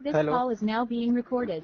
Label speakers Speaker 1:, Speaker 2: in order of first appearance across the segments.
Speaker 1: This
Speaker 2: Hello.
Speaker 1: call is now being recorded.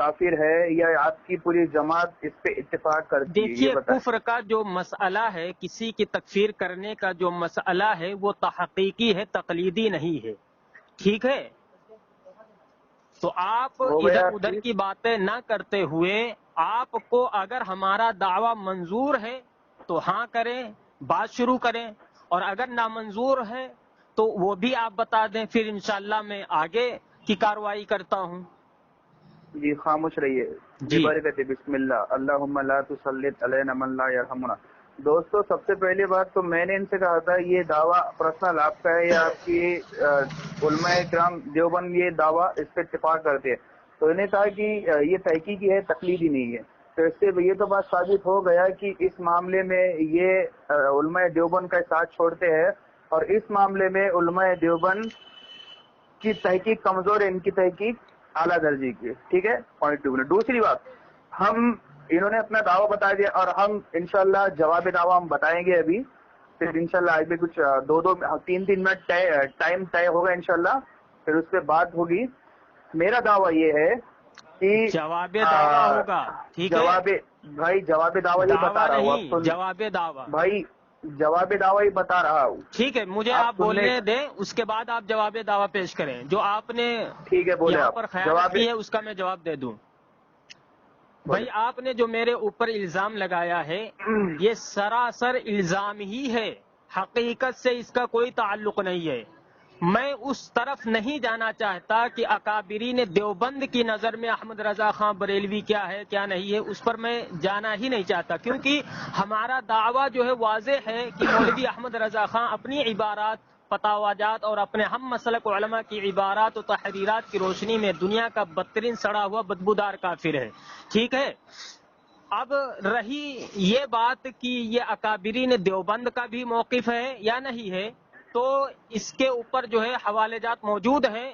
Speaker 3: کافر ہے یا آپ کی پوری جماعت اس پہ اتفاق کرتی ہے؟
Speaker 2: دیکھیے
Speaker 3: یہ بتائیں۔
Speaker 2: کفر کا جو مسئلہ ہے، کسی کی تکفیر کرنے کا جو مسئلہ ہے وہ تحقیقی ہے، تقلیدی نہیں ہے، ٹھیک ہے؟ تو آپ
Speaker 3: ہو
Speaker 2: ادھر
Speaker 3: گیا
Speaker 2: ادھر
Speaker 3: ٹھیک؟
Speaker 2: کی باتیں نہ کرتے ہوئے آپ کو اگر ہمارا دعویٰ منظور ہے تو ہاں کریں، بات شروع کریں، اور اگر نامنظور ہے تو وہ بھی آپ بتا دیں، پھر انشاءاللہ میں آگے کی کارروائی کرتا ہوں۔
Speaker 3: جی خاموش رہیے۔
Speaker 2: جی
Speaker 3: ببرکت بسم اللہ اللہم لا تسلط علینا من لا یرحمنا۔ دوستو سب سے پہلی بات تو میں نے ان سے کہا تھا یہ دعویٰ پرسنل آپ کا ہے یا آپ کی علماء کرام دیوبند یہ دعویٰ اس پہ اتفاق کرتے ہیں، تو انہیں کہا کہ یہ تحقیقی ہے، تقلیدی نہیں ہے۔ تو اس سے یہ تو بات ثابت ہو گیا کہ اس معاملے میں یہ علماء دیوبند کا ساتھ چھوڑتے ہیں، اور اس معاملے میں علماء دیوبند کی تحقیق کمزور ہے، ان کی تحقیق اعلیٰ درجے کی ہے، ٹھیک ہے؟ پوائنٹ 2۔ دوسری بات، ہم انہوں نے اپنا دعویٰ بتا دیا اور ہم انشاءاللہ جواب دعویٰ ہم بتائیں گے ابھی، پھر انشاءاللہ آج بھی کچھ 2-3 منٹ ٹائم طے ہوگا انشاءاللہ، پھر اس پہ بات ہوگی۔ میرا دعویٰ یہ ہے کہ
Speaker 2: جواب دعویٰ ہوگا، ٹھیک ہے؟
Speaker 3: بھائی جواب دعویٰ ہی بتا
Speaker 2: دعویٰ
Speaker 3: رہا ہوں،
Speaker 2: نہیں،
Speaker 3: اب
Speaker 2: جواب دعویٰ،
Speaker 3: بھائی جواب دعویٰ ہی بتا رہا ہوں،
Speaker 2: ٹھیک ہے؟ مجھے آپ
Speaker 3: سننے
Speaker 2: بولنے دیں، اس کے بعد آپ جواب دعویٰ پیش کریں، جو آپ نے
Speaker 3: ٹھیک ہے بولے
Speaker 2: یہاں
Speaker 3: آپ
Speaker 2: پر خیانت
Speaker 3: جواب
Speaker 2: کی ہے اس کا میں جواب دے دوں۔ بھائی آپ نے جو میرے اوپر الزام لگایا ہے یہ سراسر الزام ہی ہے، حقیقت سے اس کا کوئی تعلق نہیں ہے۔ میں اس طرف نہیں جانا چاہتا کہ اکابرین دیوبند کی نظر میں احمد رضا خان بریلوی کیا ہے کیا نہیں ہے، اس پر میں جانا ہی نہیں چاہتا، کیونکہ ہمارا دعویٰ جو ہے واضح ہے کہ مولوی احمد رضا خان اپنی عبارات، فتاواجات اور اپنے ہم مسلک علماء کی عبارات و تحریرات کی روشنی میں دنیا کا بدترین سڑا ہوا بدبودار کافر ہے، ٹھیک ہے؟ اب رہی یہ بات کہ یہ اکابرین دیوبند کا بھی موقف ہے یا نہیں ہے، تو اس کے اوپر جو ہے حوالے جات موجود ہیں۔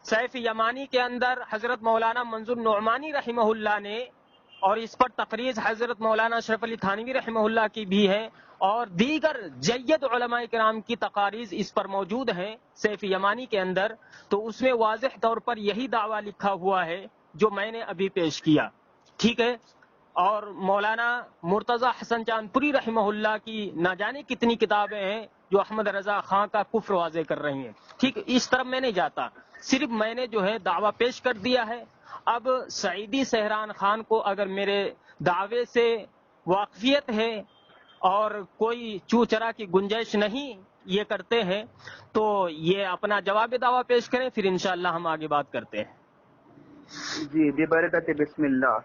Speaker 2: سیف یمانی کے اندر حضرت مولانا منظور نعمانی رحمہ اللہ نے، اور اس پر تقریر حضرت مولانا اشرف علی تھانوی رحمہ اللہ کی بھی ہے، اور دیگر جید علماء کرام کی تقاریر اس پر موجود ہیں سیف یمانی کے اندر، تو اس میں واضح طور پر یہی دعویٰ لکھا ہوا ہے جو میں نے ابھی پیش کیا، ٹھیک ہے؟ اور مولانا مرتضی حسن چاندپوری رحمہ اللہ کی نہ جانے کتنی کتابیں ہیں جو احمد رضا خان کا کفر واضح کر رہی ہیں، ٹھیک؟ اس طرف میں نہیں جاتا، صرف میں نے جو ہے دعویٰ پیش کر دیا ہے۔ اب سعیدی سہران خان کو اگر میرے دعوے سے واقفیت ہے اور کوئی چو چرا کی گنجائش نہیں یہ کرتے ہیں تو یہ اپنا جواب دعویٰ پیش کریں، پھر انشاءاللہ ہم آگے بات کرتے ہیں۔
Speaker 3: جی ببرکت بسم اللہ۔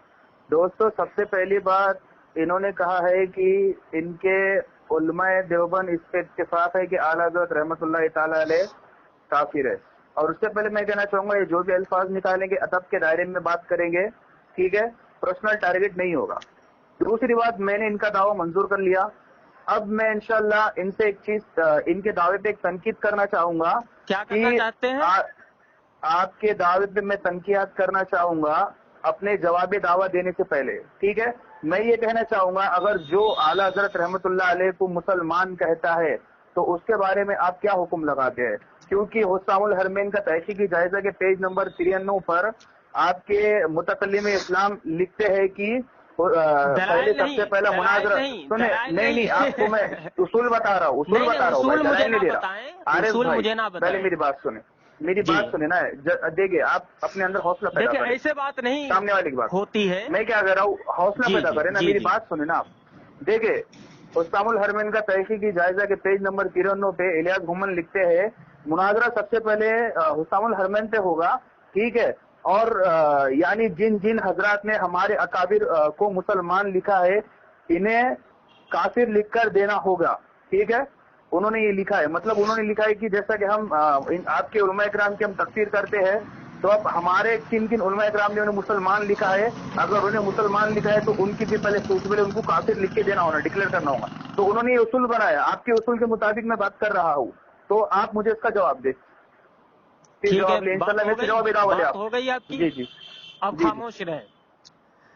Speaker 3: دوستو سب سے پہلی بات انہوں نے کہا ہے کہ ان کے علماء دیوبند اس پہ اتفاق ہے کہ اعلیٰ حضرت رحمۃ اللہ تعالی علیہ کافر ہے، اور اس سے پہلے میں کہنا چاہوں گا یہ جو بھی الفاظ نکالیں گے ادب کے دائرے میں بات کریں گے، ٹھیک ہے؟ پرسنل ٹارگٹ نہیں ہوگا۔ دوسری بات، میں نے ان کا دعویٰ منظور کر لیا، اب میں انشاءاللہ ان سے ایک چیز، ان کے دعوے پہ ایک تنقید کرنا چاہوں گا۔
Speaker 2: کیا کرنا چاہتے ہیں؟
Speaker 3: آپ کے دعوے پہ میں تنقیات کرنا چاہوں گا اپنے جواب دعویٰ دینے سے پہلے، ٹھیک ہے؟ میں یہ کہنا چاہوں گا اگر جو اعلیٰ حضرت رحمت اللہ علیہ کو مسلمان کہتا ہے تو اس کے بارے میں آپ کیا حکم لگاتے ہیں؟ کیونکہ حسام الحرمین کا تحقیقی جائزہ کے پیج نمبر 93 پر آپ کے متکلم اسلام لکھتے ہیں کہ پہلے سب سے پہلا مناظرہ سنیں، نہیں آپ کو میں اصول بتا رہا ہوں، اصول بتا رہا ہوں، دلائل نہیں دے رہا۔ عارف بھائی پہلے میری بات سنیں، میری بات سنیں نا، دیکھیں آپ اپنے اندر حوصلہ پیدا کریں،
Speaker 2: ایسے بات نہیں
Speaker 3: سامنے والی کی بات
Speaker 2: ہوتی ہے،
Speaker 3: میں کیا کہہ رہا ہوں، حوصلہ پیدا کریں نا، میری بات سنیں نا آپ۔ دیکھیں حسام الحرمین کا تحقیقی جائزہ کے پیج نمبر 93 پہ الیاس گھومن لکھتے ہیں مناظرہ سب سے پہلے حسام الحرمین پہ ہوگا، ٹھیک ہے؟ اور یعنی جن حضرات نے ہمارے اکابر کو مسلمان لکھا ہے انہیں کافر لکھ کر دینا ہوگا، ٹھیک ہے؟ انہوں نے یہ لکھا ہے، مطلب انہوں نے لکھا ہے کہ جیسا کہ ہم آپ کے علماء کرام کی ہم تفسیر کرتے ہیں، تو اب ہمارے کن علماء کرام نے انہیں مسلمان لکھا ہے، اگر انہیں مسلمان لکھا ہے تو ان کی بھی پہلے سب سے پہلے ان کو کافر لکھ کے دینا ہونا، ڈکلیئر کرنا ہوگا، تو انہوں نے یہ اصول بنایا، آپ کے اصول کے مطابق میں بات کر رہا ہوں، تو آپ مجھے اس کا جواب دیں، جواب لیں انشاءاللہ، میں سے جواب دعویٰ لیں آپ۔
Speaker 2: ہو گئی آپ کی،
Speaker 3: جی جی
Speaker 2: اب خاموش رہیں۔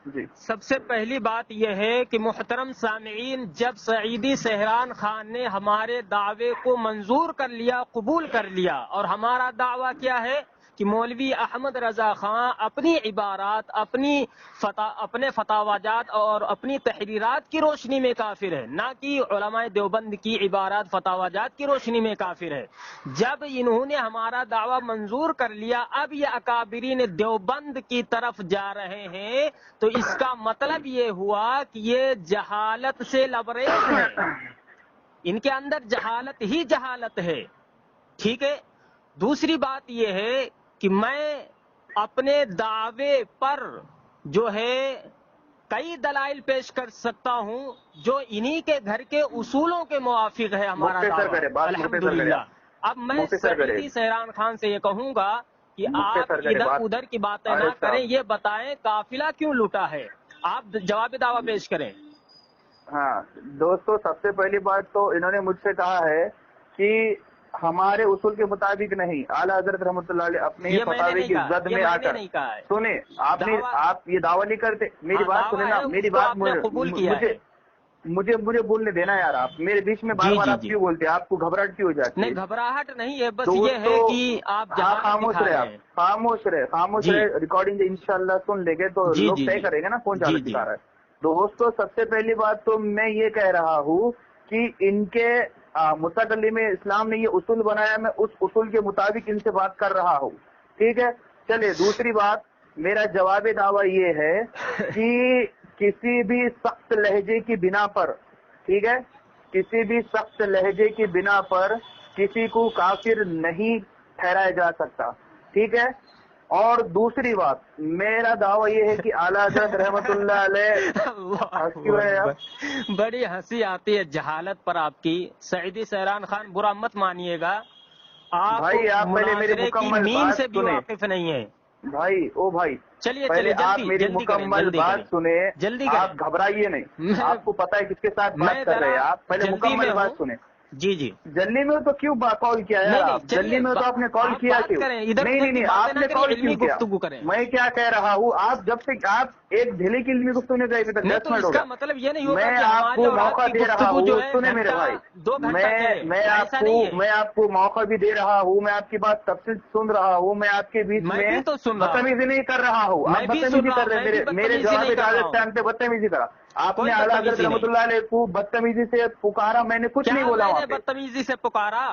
Speaker 3: جی
Speaker 2: سب سے پہلی بات یہ ہے کہ محترم سامعین، جب سعیدی سہران خان نے ہمارے دعوے کو منظور کر لیا، قبول کر لیا، اور ہمارا دعویٰ کیا ہے کہ مولوی احمد رضا خان اپنی عبارات، اپنے فتاواجات اور اپنی تحریرات کی روشنی میں کافر ہے، نہ کہ علماء دیوبند کی عبارات فتاواجات کی روشنی میں کافر ہے۔ جب انہوں نے ہمارا دعویٰ منظور کر لیا، اب یہ اکابرین دیوبند کی طرف جا رہے ہیں، تو اس کا مطلب یہ ہوا کہ یہ جہالت سے لبریز ہے، ان کے اندر جہالت ہی جہالت ہے۔ ٹھیک ہے، دوسری بات یہ ہے کہ میں اپنے دعوے پر جو ہے کئی دلائل پیش کر سکتا ہوں جو انہی کے گھر کے اصولوں کے موافق ہے ہمارا دعویٰ الحمدللہ۔ اب میں سعیدی سہران خان سے یہ کہوں گا کہ آپ ادھر ادھر کی باتیں نہ کریں، یہ بتائیں قافلہ کیوں لوٹا ہے، آپ جواب دعویٰ پیش کریں۔
Speaker 3: ہاں دوستو، سب سے پہلی بات تو انہوں نے مجھ سے کہا ہے کہ ہمارے اصول کے مطابق نہیں، اعلیٰ حضرت رحمۃ اللہ علیہ اپنے فتاوی کی زد میں آ کر سنیں، آپ یہ دعویٰ نہیں کرتے، میری بات سنیں نا، میری بات مجھے بولنے دینا یار، آپ میرے بیچ میں بار بار آپ کیوں بولتے ہیں، آپ کو گھبراہٹ کیوں ہو جاتی ہے؟
Speaker 2: نہیں گھبراہٹ نہیں ہے، بس یہ ہے کہ آپ
Speaker 3: خاموش رہے، ریکارڈنگ انشاءاللہ سن لیں گے تو لوگ طے کریں گے نا کون جانا سکھا رہا ہے۔ دوستو سب سے پہلی بات تو میں یہ کہہ رہا ہوں کہ ان کے متکلم اسلام نے یہ اصول بنایا، میں اس اصول کے مطابق ان سے بات کر رہا ہوں، ٹھیک ہے۔ چلے دوسری بات، میرا جواب دعویٰ یہ ہے کہ کسی بھی سخت لہجے کی بنا پر، ٹھیک ہے، کسی بھی سخت لہجے کی بنا پر کسی کو کافر نہیں ٹھہرایا جا سکتا، ٹھیک ہے۔ اور دوسری بات، میرا دعویٰ یہ ہے کہ اعلیٰ حضرت رحمۃ اللہ علیہ
Speaker 2: بڑی ہنسی آتی ہے جہالت پر آپ کی۔ سعیدی سہران خان برا مت مانیے گا، آپ
Speaker 3: پہلے میری مکمل
Speaker 2: مین سے بھی واقف نہیں ہے
Speaker 3: بھائی،
Speaker 2: چلیے
Speaker 3: پہلے آپ میری مکمل بات سنیں،
Speaker 2: جلدی
Speaker 3: آپ گھبرائیے نہیں، آپ کو پتا ہے کس کے ساتھ بات کر رہے ہیں، آپ پہلے مکمل بات سنیں۔
Speaker 2: جی
Speaker 3: جلدی میں تو کیوں کال کیا یار آپ؟ جلدی میں تو آپ نے کال کیا کیوں؟ نہیں آپ نے کال کیوں کیا؟ میں کیا کہہ رہا ہوں، آپ جب سے آپ ایک دہلی کی علمی گفتگو نے کہی ابھی تک 10 منٹ ہو گیا،
Speaker 2: مطلب یہ نہیں ہوگا
Speaker 3: میں آپ کو موقع دے رہا ہوں، سنیں میرے بھائی، میں آپ کو موقع بھی دے رہا ہوں، میں آپ کی بات تفصیل سن رہا ہوں، میں آپ کے بیچ میں بدتمیزی نہیں کر رہا ہوں، آپ بدتمیزی کر رہے ہیں، میرے جواب اجازت ٹائم پہ بدتمیزی کرا آپ نے، اعلیٰ حضرت رحمۃ اللہ علیہ کو بدتمیزی سے پکارا، میں نے کچھ نہیں بولا،
Speaker 2: بدتمیزی سے پکارا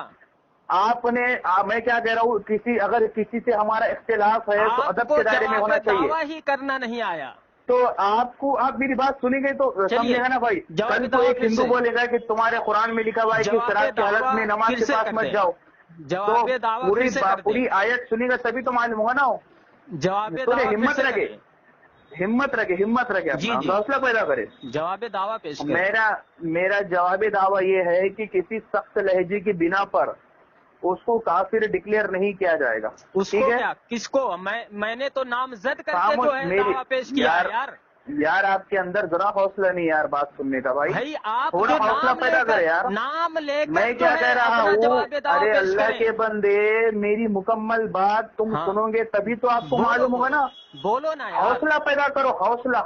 Speaker 3: آپ نے، میں کیا کہہ رہا ہوں، اگر کسی سے ہمارا اختلاف ہے تو ادب کے دائرے میں ہونا چاہیے،
Speaker 2: دعویٰ ہی کرنا نہیں آیا
Speaker 3: تو آپ میری بات سنیں گے تو سمجھے گا نا بھائی۔ کل کو ایک ہندو بولے گا کہ تمہارے قرآن میں لکھا ہوا ہے کہ شراب کی حالت میں نماز کے پاس مت جاؤ، تو پوری آیت سنی گا تبھی تو معلوم ہوگا نا، ہمت رکھے اپنا حوصلہ پیدا کرے،
Speaker 2: جواب دعویٰ پیش
Speaker 3: میرا جواب دعویٰ یہ ہے کہ کسی سخت لہجے کی بنا پر اس کو کافر ڈکلیئر نہیں کیا جائے گا، ٹھیک ہے۔
Speaker 2: کس کو؟ میں نے تو نامزد کر کے جو ہے دعویٰ پیش کیا
Speaker 3: یار آپ کے اندر ذرا حوصلہ نہیں یار بات سننے کا، بھائی
Speaker 2: آپ
Speaker 3: تھوڑا حوصلہ پیدا کرے یار،
Speaker 2: نام لے کر
Speaker 3: میں کیا کہہ رہا ہوں، ارے اللہ کے بندے میری مکمل بات تم سنو گے تبھی تو آپ کو معلوم ہوگا نا،
Speaker 2: بولو نا،
Speaker 3: حوصلہ پیدا کرو، حوصلہ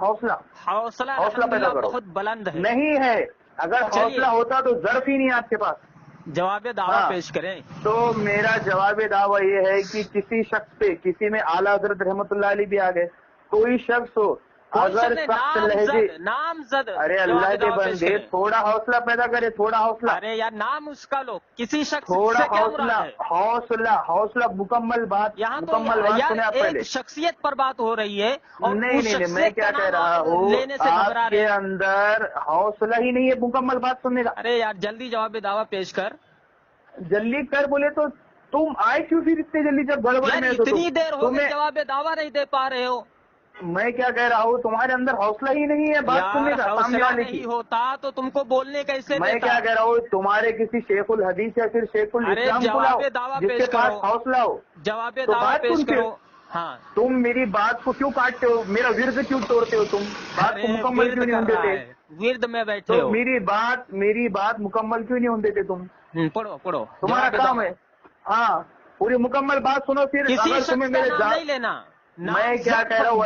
Speaker 3: پیدا کرو،
Speaker 2: بہت بلند ہے،
Speaker 3: نہیں ہے، اگر حوصلہ ہوتا تو ظرف ہی نہیں آپ کے پاس،
Speaker 2: جواب دعویٰ پیش کریں۔
Speaker 3: تو میرا جواب دعویٰ یہ ہے کہ کسی شخص پہ، کسی میں اعلیٰ حضرت رحمۃ اللہ علیہ بھی آ گئے، کوئی شخص ہو اگر سخت لہجے،
Speaker 2: نامزد،
Speaker 3: ارے اللہ کے بندے تھوڑا حوصلہ پیدا کرے، تھوڑا حوصلہ،
Speaker 2: ارے یار نام اس کا لو، کسی شخص
Speaker 3: تھوڑا حوصلہ مکمل بات سنیں آپ پہلے،
Speaker 2: شخصیت پر بات ہو رہی ہے،
Speaker 3: نہیں میں کیا کہہ رہا ہوں، آپ کے اندر حوصلہ ہی نہیں ہے مکمل بات سننے کا،
Speaker 2: ارے یار جلدی جواب دعویٰ پیش کر،
Speaker 3: جلدی کر بولے تو تم آئے کیوں پھر اتنی جلدی جب گڑبڑ میں،
Speaker 2: اتنی دیر ہو گئی جواب دعویٰ نہیں دے پا رہے ہو،
Speaker 3: میں کیا کہہ رہا ہوں، تمہارے اندر حوصلہ ہی نہیں ہے بات سننے کا، سامنے والے کی
Speaker 2: ہوتا تو تم کو بولنے کیسے دیتا؟
Speaker 3: میں کیا کہہ رہا ہوں، تمہارے کسی شیخ الحدیث یا پھر شیخ الاسلام بلاؤ جس کے پاس حوصلہ ہو،
Speaker 2: جواب دعویٰ پیش کرو۔ ہاں
Speaker 3: تم میری بات کو کیوں کاٹتے ہو، میرا ورد کیوں توڑتے ہو، تم بات کو مکمل کیوں نہیں ہونے دیتے،
Speaker 2: ورد میں بیٹھے ہو،
Speaker 3: میری بات مکمل کیوں نہیں ہونے دیتے تم،
Speaker 2: پڑھو
Speaker 3: تمہارا کام ہے، ہاں پوری مکمل بات سنو، پھر اگر تمہیں میرے
Speaker 2: نہیں لینا،
Speaker 3: میں کیا کہہ رہا ہوں،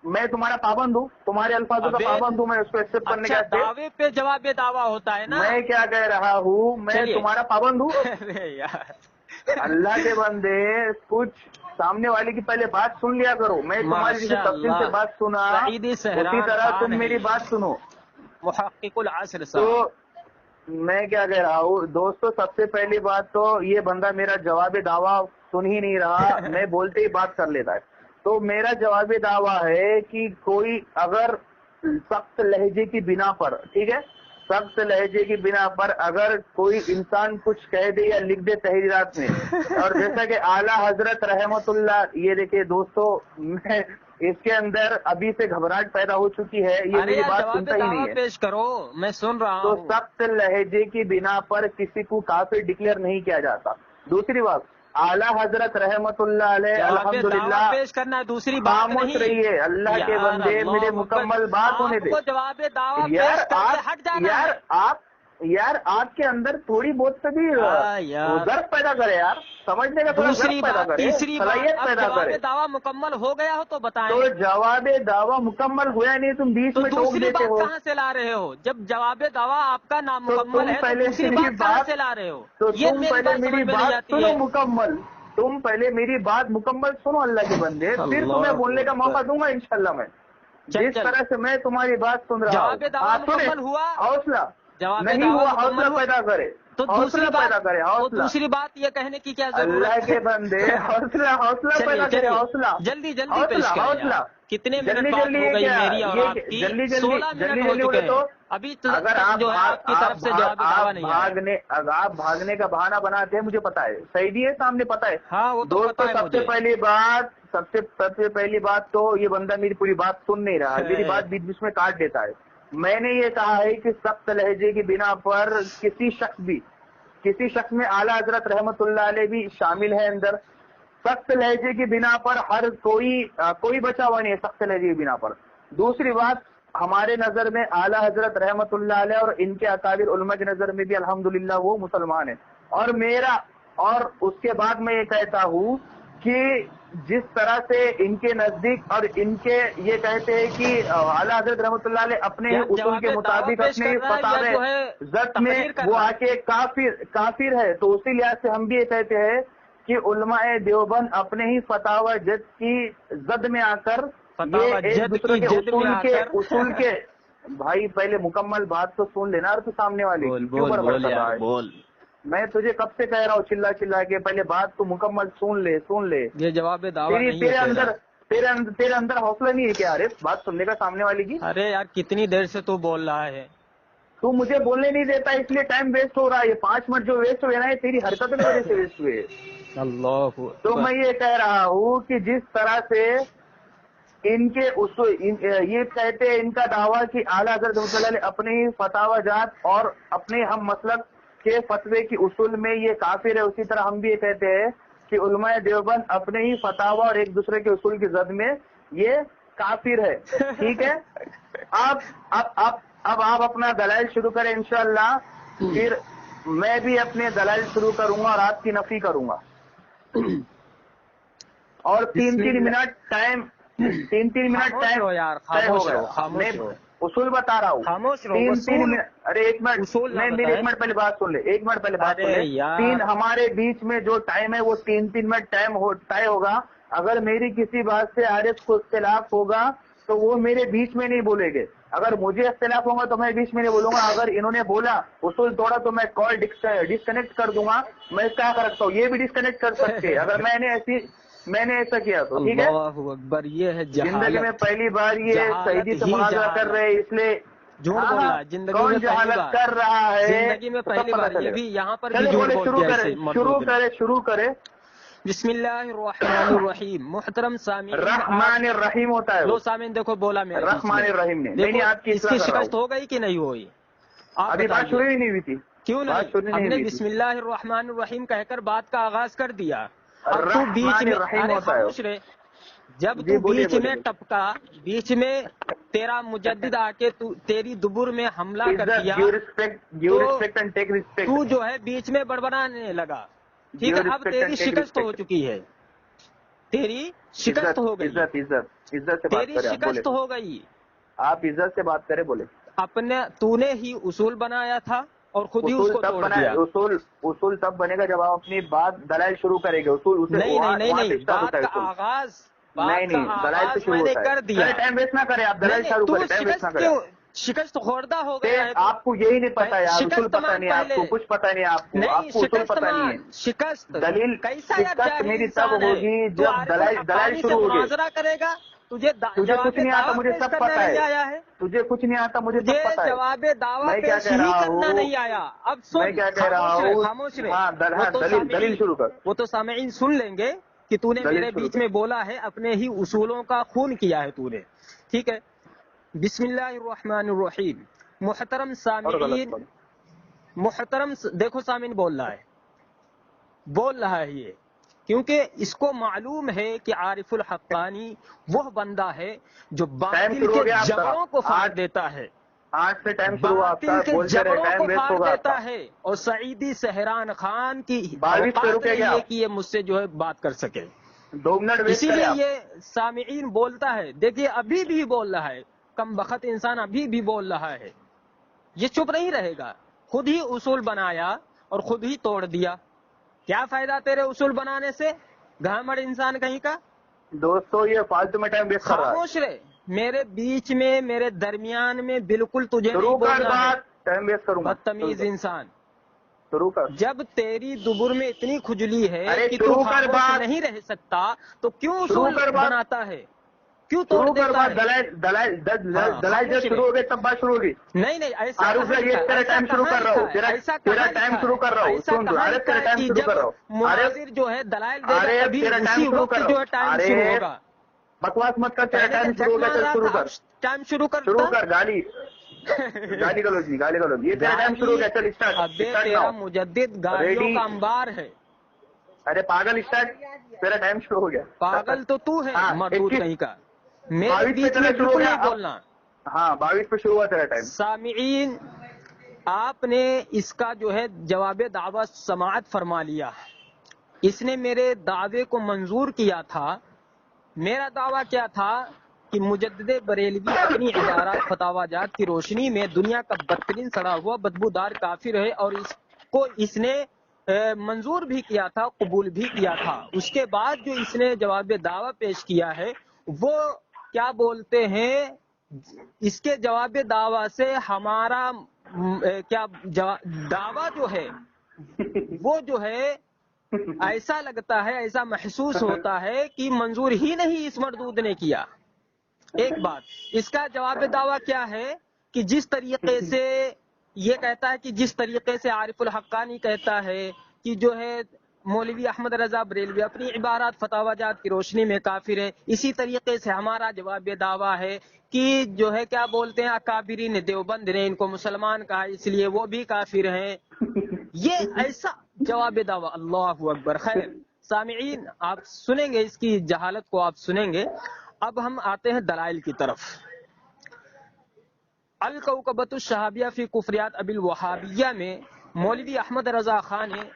Speaker 3: میں تمہارا پابند ہوں، تمہارے الفاظوں کا پابند ہوں، میں اس کو ایکسپٹ کرنے کا،
Speaker 2: دعوے پہ جواب دعویٰ ہوتا ہے نا،
Speaker 3: میں کیا کہہ رہا ہوں، میں تمہارا پابند ہوں، اللہ کے بندے کچھ سامنے والے کی پہلے بات سن لیا کرو. میں تمہاری جیسے تفصیل سے بات سنا اسی طرح تم میری بات سنو.
Speaker 2: محقق العصر
Speaker 3: تو
Speaker 2: صاحب،
Speaker 3: میں کیا کہہ رہا ہوں دوستو، سب سے پہلی بات تو یہ بندہ میرا جواب دعویٰ سن ہی نہیں رہا، میں بولتے ہی بات کر لیتا ہے. تو میرا جواب دعویٰ ہے کہ کوئی اگر سخت لہجے کی بنا پر، ٹھیک ہے، سخت لہجے کی بنا پر اگر کوئی انسان کچھ کہہ دے یا لکھ دے تحریرات میں، اور جیسا کہ اعلیٰ حضرت رحمت اللہ، یہ دیکھیں دوستو، میں اس کے اندر ابھی سے گھبراہٹ پیدا ہو چکی ہے، یہ
Speaker 2: ارے
Speaker 3: میری
Speaker 2: یار
Speaker 3: بات
Speaker 2: جواب
Speaker 3: سنتا ہی نہیں
Speaker 2: دعویٰ
Speaker 3: ہے.
Speaker 2: پیش کرو، میں سن رہا
Speaker 3: تو
Speaker 2: ہوں.
Speaker 3: سخت لہجے کی بنا پر کسی کو کافر ڈکلیئر نہیں کیا جاتا. دوسری بات، اعلیٰ حضرت رحمت اللہ علیہ
Speaker 2: جواب
Speaker 3: الحمدللہ.
Speaker 2: دعویٰ پیش کرنا ہے، دوسری بات
Speaker 3: خاموش
Speaker 2: نہیں.
Speaker 3: رہیے اللہ کے
Speaker 2: یار
Speaker 3: بندے،
Speaker 2: اللہ
Speaker 3: میرے
Speaker 2: اکبر،
Speaker 3: مکمل بات ہونے دے.
Speaker 2: آپ کو جواب دعویٰ
Speaker 3: یار
Speaker 2: پیش کر کے ہٹ جانا ہے.
Speaker 3: یار آپ کے اندر تھوڑی بہت سے بھی
Speaker 2: یار
Speaker 3: ضرورت پیدا کرے یار، سمجھنے کا تھوڑا
Speaker 2: دوسری
Speaker 3: ضرورت پیدا
Speaker 2: بات،
Speaker 3: کرے،
Speaker 2: تیسری بات،
Speaker 3: صلاحیت
Speaker 2: اب
Speaker 3: پیدا
Speaker 2: جواب
Speaker 3: کرے.
Speaker 2: دعویٰ مکمل ہو گیا ہو تو بتائیں.
Speaker 3: تو جواب دعویٰ مکمل ہوا نہیں، تم بیچ
Speaker 2: تو
Speaker 3: میں ٹوک
Speaker 2: دوسری
Speaker 3: دیتے
Speaker 2: بات
Speaker 3: ہو.
Speaker 2: کہاں سے لا رہے ہو؟ جب جواب دعویٰ آپ کا
Speaker 3: تو
Speaker 2: نامکمل
Speaker 3: تم
Speaker 2: ہے تو
Speaker 3: پہلے
Speaker 2: دوسری
Speaker 3: میری
Speaker 2: بات کہاں
Speaker 3: بات،
Speaker 2: سے لا رہے ہو؟
Speaker 3: تو
Speaker 2: یہ
Speaker 3: تم
Speaker 2: میری
Speaker 3: پہلے
Speaker 2: بات
Speaker 3: میری
Speaker 2: سمجھ میں نہیں
Speaker 3: بات
Speaker 2: آتی
Speaker 3: سنو
Speaker 2: ہے.
Speaker 3: مکمل. تم پہلے میری بات مکمل سنو اللہ کے بندے، پھر تمہیں بولنے کا موقع دوں گا انشاءاللہ. میں جس طرح سے میں تمہاری بات سن رہا
Speaker 2: جواب
Speaker 3: ہوں،
Speaker 2: دعویٰ
Speaker 3: سنیں،
Speaker 2: مکمل ہوا؟
Speaker 3: حوصلہ
Speaker 2: جواب
Speaker 3: نہیں
Speaker 2: دعویٰ
Speaker 3: ہوا،
Speaker 2: مکمل
Speaker 3: حوصلہ
Speaker 2: ہوا
Speaker 3: پیدا کرے،
Speaker 2: تو
Speaker 3: حوصلہ
Speaker 2: دوسری
Speaker 3: پیدا
Speaker 2: بات،
Speaker 3: کرے،
Speaker 2: تو
Speaker 3: حوصلہ.
Speaker 2: دوسری بات یہ کہنے کی کیا ضرورت
Speaker 3: اللہ
Speaker 2: ہے؟
Speaker 3: کے بندے حوصلہ
Speaker 2: چلیے
Speaker 3: پیدا کرے،
Speaker 2: چلیے،
Speaker 3: حوصلہ،
Speaker 2: جلدی جلدی
Speaker 3: حوصلہ،
Speaker 2: پیش کریں
Speaker 3: حوصلہ.
Speaker 2: یار. کتنے منٹ
Speaker 3: جلدی
Speaker 2: بات
Speaker 3: جلدی
Speaker 2: ہو
Speaker 3: یہ
Speaker 2: گئی
Speaker 3: کیا،
Speaker 2: میری اور آپ کی؟
Speaker 3: جلدی
Speaker 2: 16 منٹ ہو
Speaker 3: جلدی
Speaker 2: چکے
Speaker 3: بولے
Speaker 2: ہیں،
Speaker 3: تو
Speaker 2: ابھی
Speaker 3: اگر
Speaker 2: تک جو ہے آپ کی طرف سے جواب دعویٰ نہیں آیا.
Speaker 3: آپ بھاگنے کا بہانہ بناتے ہیں، مجھے پتا ہے، صحیح بھی ہے، سامنے پتا ہے.
Speaker 2: ہاں وہ تو
Speaker 3: دوستو
Speaker 2: پتا ہے
Speaker 3: سب سے
Speaker 2: مجھے.
Speaker 3: پہلی بات تو یہ بندہ میری پوری بات سن نہیں رہا ہے، میری بات بیچ بیچ میں کاٹ دیتا ہے. میں نے یہ کہا ہے کہ سخت لہجے کی بنا پر کسی شخص میں اعلیٰ حضرت رحمت اللہ علیہ بھی شامل ہے اندر. سخت لہجے کی بنا پر ہر کوئی بچا ہوا نہیں ہے سخت لہجے کی بنا پر. دوسری بات، ہمارے نظر میں اعلیٰ حضرت رحمت اللہ علیہ اور ان کے اکابر علماء کی نظر میں بھی الحمدللہ وہ مسلمان ہیں. اور اس کے بعد میں یہ کہتا ہوں کہ جس طرح سے ان کے نزدیک اور ان کے یہ کہتے ہیں کہ اعلیٰ حضرت رحمت اللہ علیہ اپنے ہی اصول کے مطابق اپنے فتاوے ضبط میں وہ آ کے کافر ہے، تو اسی لحاظ سے ہم بھی یہ کہتے ہیں کہ علماء دیوبند اپنے ہی فتاوی جد کی زد میں آ کر یہ ایک دوسرے کے اصول کے بھائی پہلے مکمل بات تو سن لینا، اور تو سامنے والی کیوں بڑبڑ کر رہا ہے؟ میں تجھے کب سے کہہ رہا ہوں چلا کے پہلے بات تو مکمل سن لے.
Speaker 2: یہ جواب دعویٰ نہیں ہے.
Speaker 3: تیرے اندر حوصلہ نہیں ہے کیا عارف بات سننے کا سامنے والی کی؟
Speaker 2: ارے یار کتنی دیر سے تو بول رہا ہے.
Speaker 3: تو مجھے بولنے نہیں دیتا، اس لیے ٹائم ویسٹ ہو رہا ہے. یہ 5 منٹ جو ویسٹ ہوئے نا، یہ تیری حرکتوں کی وجہ سے ویسٹ ہوئے.
Speaker 2: اللہ
Speaker 3: تو میں یہ کہہ رہا ہوں کہ جس طرح سے ان کے یہ کہتے ہیں، ان کا دعویٰ کہ اعلیٰ حضرت رحمۃ اللہ علیہ اپنے ہی فتاوی جات اور اپنے ہم مسلک کے فتوے کی اصول میں یہ کافر ہے، اسی طرح ہم بھی یہ کہتے ہیں کہ علماء دیوبند اپنے ہی فتاوی اور ایک دوسرے کے اصول کی زد میں یہ کافر ہے. ٹھیک ہے، اب آپ اپنا دلائل شروع کریں انشاءاللہ، پھر میں بھی اپنے دلائل شروع کروں گا اور آپ کی نفی کروں گا. اور 3 منٹ ٹائم طے ہو گیا. میں اصول بتا رہا ہوں.
Speaker 2: خاموش رہو.
Speaker 3: 3 منٹ. ارے ایک منٹ، ایک منٹ پہلے بات سن لے. ہمارے بیچ میں جو ٹائم ہے وہ 3 منٹ ٹائم طے ہوگا. اگر میری کسی بات سے عارف کو اختلاف ہوگا تو وہ میرے بیچ میں نہیں بولے گے. اگر مجھے اختلاف ہوگا تو میں بیچ میں نہیں بولوں گا. اگر انہوں نے بولا اصول توڑا تو میں کال ڈسکنیکٹ کر دوں گا. میں کیا کر سکتا ہوں؟ یہ بھی ڈسکنیکٹ کر سکتے ہیں اگر میں نے ایسا کیا تو. ٹھیک ہے،
Speaker 2: اللہ اکبر، یہ ہے
Speaker 3: زندگی میں پہلی بار یہ سعیدی سے مناظرہ کر رہے ہیں، اس لیے
Speaker 2: جھوٹ بول رہا ہے. زندگی
Speaker 3: کون
Speaker 2: میں
Speaker 3: جہالت کر رہا ہے،
Speaker 2: زندگی میں پہلی بار، یہ بھی یہاں پر بھی
Speaker 3: چلے
Speaker 2: جھوٹ
Speaker 3: بولے
Speaker 2: بول دیا.
Speaker 3: شروع کرے.
Speaker 2: بسم اللہ الرحمن الرحیم. محترم سامعین،
Speaker 3: رحمان الرحیم ہوتا ہے
Speaker 2: لو سامعین دیکھو بولا میرے
Speaker 3: رحمان الرحیم نے.
Speaker 2: دیکھو
Speaker 3: آپ کی
Speaker 2: اس کی شکست ہو گئی کہ نہیں ہوئی؟
Speaker 3: ابھی بات شروع ہی نہیں ہوئی تھی.
Speaker 2: کیوں نہیں؟ ہم نے بسم اللہ الرحمن الرحیم کہہ کر بات کا آغاز کر دیا. اب تو بیچ میں خاموش رہے. جب تو بیچ میں ٹپکا، بیچ میں تیرا مجدد آ کے تیری دبر میں حملہ کر دیا، تو جو ہے بیچ میں بڑبڑانے لگا. ٹھیک ہے، اب تیری شکست ہو چکی ہے. تیری شکست ہو گئی.
Speaker 3: عزت سے
Speaker 2: تیری شکست ہو گئی.
Speaker 3: آپ عزت سے بات کریں. بولے
Speaker 2: تو نے ہی اصول بنایا تھا اور خود ہی اس
Speaker 3: اصول
Speaker 2: کو
Speaker 3: تب
Speaker 2: توڑ
Speaker 3: بنا
Speaker 2: دیا.
Speaker 3: اصول تب بنے گا جب آپ اپنی بات دلائل شروع کریں گے. اصول اسے
Speaker 2: نہیں
Speaker 3: وہاں سے
Speaker 2: نہیں
Speaker 3: اسٹارٹ
Speaker 2: بات
Speaker 3: ہوتا ہے
Speaker 2: کا
Speaker 3: اصول.
Speaker 2: آغاز
Speaker 3: نہیں دلائل سے شروع
Speaker 2: میں نے
Speaker 3: ہوتا
Speaker 2: کر
Speaker 3: ہے.
Speaker 2: دیا.
Speaker 3: چلے ٹائم ویسٹ نہ کریں آپ, دلائل
Speaker 2: نہیں
Speaker 3: شروع
Speaker 2: تو
Speaker 3: کریں, ٹائم ویسٹ نہ
Speaker 2: شکست
Speaker 3: کریں
Speaker 2: کیوں,
Speaker 3: آپ.
Speaker 2: شکست خوردہ ہو گیا ہے تو
Speaker 3: آپ کو یہی نہیں پتا یار, اصول
Speaker 2: شکست
Speaker 3: پتہ
Speaker 2: مان
Speaker 3: نہیں ہے آپ
Speaker 2: پہلے.
Speaker 3: کو, کچھ پتہ نہیں ہے آپ کو,
Speaker 2: نہیں
Speaker 3: آپ کو اصول
Speaker 2: شکست
Speaker 3: پتہ نہیں ہے.
Speaker 2: مان, شکست
Speaker 3: دلیل
Speaker 2: کیسا یار
Speaker 3: شکست
Speaker 2: جاہل
Speaker 3: میری تب
Speaker 2: انسان ہے
Speaker 3: ہوگی
Speaker 2: تو
Speaker 3: جب
Speaker 2: عارف
Speaker 3: دلائل
Speaker 2: الحقانی سے
Speaker 3: شروع ہوگی.
Speaker 2: مناظرہ کرے گا. تجھے
Speaker 3: تجھے
Speaker 2: جواب
Speaker 3: کچھ نہیں آتا,
Speaker 2: دعویٰ
Speaker 3: مجھے
Speaker 2: پیش
Speaker 3: سب
Speaker 2: کرنا
Speaker 3: پتا
Speaker 2: نہیں
Speaker 3: ہے.
Speaker 2: آیا ہے.
Speaker 3: تجھے کچھ نہیں آتا, مجھے
Speaker 2: تجھے
Speaker 3: سب پتا ہے.
Speaker 2: جواب دعویٰ
Speaker 3: میں کیا
Speaker 2: پیش
Speaker 3: کہہ
Speaker 2: ہی
Speaker 3: رہا
Speaker 2: کرنا
Speaker 3: ہوں,
Speaker 2: نہیں آیا. اب
Speaker 3: میں
Speaker 2: سن,
Speaker 3: کیا کہہ رہا
Speaker 2: خاموش رہے,
Speaker 3: ہوں.
Speaker 2: خاموش رہے.
Speaker 3: ہاں دلیل شروع کر.
Speaker 2: وہ تو سامعین سن لیں گے کہ تو نے
Speaker 3: دلیل
Speaker 2: میرے
Speaker 3: شروع
Speaker 2: بیچ
Speaker 3: کر.
Speaker 2: میں بولا ہے, اپنے ہی اصولوں کا خون کیا ہے تو نے. ٹھیک ہے, بسم اللہ الرحمن الرحیم. محترم
Speaker 3: اور غلط
Speaker 2: سامعین,
Speaker 3: پڑھ.
Speaker 2: دیکھو سامعین بول رہا ہے یہ, کیونکہ اس کو معلوم ہے کہ عارف الحقانی وہ بندہ ہے جو
Speaker 3: ٹائم
Speaker 2: باطل
Speaker 3: شروع
Speaker 2: کے
Speaker 3: ہو گیا آپ کا.
Speaker 2: جبڑوں کو پھاڑ دیتا ہے,
Speaker 3: آج سے ٹائم شروع ہوا آپ کا,
Speaker 2: باطل کے
Speaker 3: بولتے رہے,
Speaker 2: جبڑوں
Speaker 3: ٹائم
Speaker 2: کو
Speaker 3: ویسٹ
Speaker 2: پھاڑ
Speaker 3: ہوگا آپ کا.
Speaker 2: دیتا ہے. اور سعیدی سہران خان کی
Speaker 3: 22 پہ
Speaker 2: اوقات
Speaker 3: رکے
Speaker 2: نہیں
Speaker 3: گا
Speaker 2: ہے
Speaker 3: آپ,
Speaker 2: کہ یہ مجھ سے جو ہے بات کر سکے.
Speaker 3: 2 منٹ ویسٹ
Speaker 2: اسی
Speaker 3: کریں
Speaker 2: لیے
Speaker 3: آپ.
Speaker 2: یہ سامعین بولتا ہے. دیکھیے ابھی بھی بول رہا ہے, کم بخت انسان ابھی بھی بول رہا ہے. یہ چپ نہیں رہے گا. خود ہی اصول بنایا اور خود ہی توڑ دیا. کیا فائدہ تیرے اصول بنانے سے, گھامڑ انسان کہیں کا.
Speaker 3: دوستو یہ فالتو میں ٹائم ویسٹ کر رہا ہے.
Speaker 2: خاموش رہے, میرے بیچ میں, میرے درمیان میں بالکل تجھے نہیں
Speaker 3: شروع کر
Speaker 2: بولنا ہے.
Speaker 3: بات, ٹائم ویسٹ کروں گا.
Speaker 2: بدتمیز انسان.
Speaker 3: شروع کر.
Speaker 2: جب تیری دبر میں اتنی کھجلی ہے
Speaker 3: ارے
Speaker 2: کہ تو
Speaker 3: شروع کر
Speaker 2: خاموش
Speaker 3: بات,
Speaker 2: نہیں رہ سکتا, تو کیوں
Speaker 3: شروع
Speaker 2: اصول
Speaker 3: کر بات,
Speaker 2: بناتا ہے, کیوں توڑ
Speaker 3: شروع کر
Speaker 2: دیتا
Speaker 3: بات.
Speaker 2: ہے. ہاں,
Speaker 3: دلائل
Speaker 2: خاموش
Speaker 3: جب
Speaker 2: رہے.
Speaker 3: شروع ہو گئے تب بات شروع ہوگی.
Speaker 2: نہیں ایسا
Speaker 3: عارف
Speaker 2: کہاں
Speaker 3: بھائی
Speaker 2: لکھا
Speaker 3: یہ
Speaker 2: ہے,
Speaker 3: تیرا
Speaker 2: ایسا
Speaker 3: ٹائم شروع
Speaker 2: کہاں
Speaker 3: کر رہا
Speaker 2: لکھا
Speaker 3: ہوں,
Speaker 2: ہے, ایسا
Speaker 3: تیرا
Speaker 2: کہاں
Speaker 3: ٹائم
Speaker 2: لکھا
Speaker 3: شروع
Speaker 2: ہے,
Speaker 3: کر رہا ہوں.
Speaker 2: ایسا
Speaker 3: سن,
Speaker 2: کہاں
Speaker 3: عارف
Speaker 2: لکھا
Speaker 3: تیرا
Speaker 2: ہے
Speaker 3: ٹائم
Speaker 2: کہ
Speaker 3: شروع
Speaker 2: جب
Speaker 3: کر رہا ہوں.
Speaker 2: مناظر جو ہے دلائل دے گا
Speaker 3: عارف
Speaker 2: تبھی
Speaker 3: تیرا
Speaker 2: اسی
Speaker 3: ٹائم شروع
Speaker 2: وقت
Speaker 3: کر رہا
Speaker 2: جو
Speaker 3: ہوں.
Speaker 2: ہے ٹائم شروع
Speaker 3: عارف
Speaker 2: ہوگا.
Speaker 3: بکواس مت کر, تیرا
Speaker 2: پہلے
Speaker 3: ٹائم
Speaker 2: تو
Speaker 3: شروع
Speaker 2: جٹ
Speaker 3: ہو گیا,
Speaker 2: مار
Speaker 3: چل
Speaker 2: رہا
Speaker 3: شروع
Speaker 2: تھا, اب
Speaker 3: کر.
Speaker 2: ٹائم شروع
Speaker 3: شروع
Speaker 2: کرتا.
Speaker 3: کر. گالی گلوچ نہیں, یہ تیرا ٹائم شروع ہو
Speaker 2: گالی,
Speaker 3: گیا, چل
Speaker 2: ابے
Speaker 3: اسٹارٹ
Speaker 2: تیرا
Speaker 3: ناؤ.
Speaker 2: مجدد گالیوں
Speaker 3: ریڈی.
Speaker 2: کا انبار ہے.
Speaker 3: ارے پاگل, اسٹارٹ. تیرا ٹائم شروع ہو گیا.
Speaker 2: پاگل تو ہے,
Speaker 3: ہاں,
Speaker 2: مردود
Speaker 3: 21
Speaker 2: کہیں کا. میرے
Speaker 3: 22 پہ
Speaker 2: بیچ
Speaker 3: تیرا
Speaker 2: میں
Speaker 3: شروع ہو
Speaker 2: بالکل
Speaker 3: گیا
Speaker 2: نہیں
Speaker 3: اب.
Speaker 2: بولنا.
Speaker 3: ہاں 22 پہ شروع ہوا تیرا ٹائم.
Speaker 2: سامعین, آپ نے اس کا جو ہے جواب دعویٰ سماعت فرما لیا. اس نے میرے دعوے کو منظور کیا تھا. میرا دعویٰ کیا تھا کہ مجدد بریلوی اپنی عبارات فتاوی جات کی روشنی میں دنیا کا بدترین سڑا ہوا بدبودار کافر ہے, اور اس کو اس نے منظور بھی کیا تھا, قبول بھی کیا تھا. اس کے بعد جو اس نے جواب دعویٰ پیش کیا ہے وہ کیا بولتے ہیں, اس کے جواب دعویٰ سے ہمارا کیا دعویٰ جو ہے وہ جو ہے ایسا لگتا ہے, ایسا محسوس ہوتا ہے کہ منظور ہی نہیں اس مردود نے کیا. ایک بات, اس کا جواب دعویٰ کیا ہے کہ جس طریقے سے یہ کہتا ہے, کہ جس طریقے سے عارف الحقانی کہتا ہے کہ جو ہے مولوی احمد رضا بریلوی اپنی عبارات فتاوی جات کی روشنی میں کافر ہے, اسی طریقے سے ہمارا جواب دعویٰ ہے کہ جو ہے کیا بولتے ہیں اکابرین دیوبند نے ان کو مسلمان کہا اس لیے وہ بھی کافر ہیں. یہ ایسا جواب دعویٰ. اللہ اکبر. خیر سامعین, آپ سنیں گے اس کی جہالت کو, آپ سنیں گے. اب ہم آتے ہیں دلائل کی طرف. الکوکبۃ الشہابیہ فی کفریات ابی الوہابیہ میں مولوی احمد رضا خان نے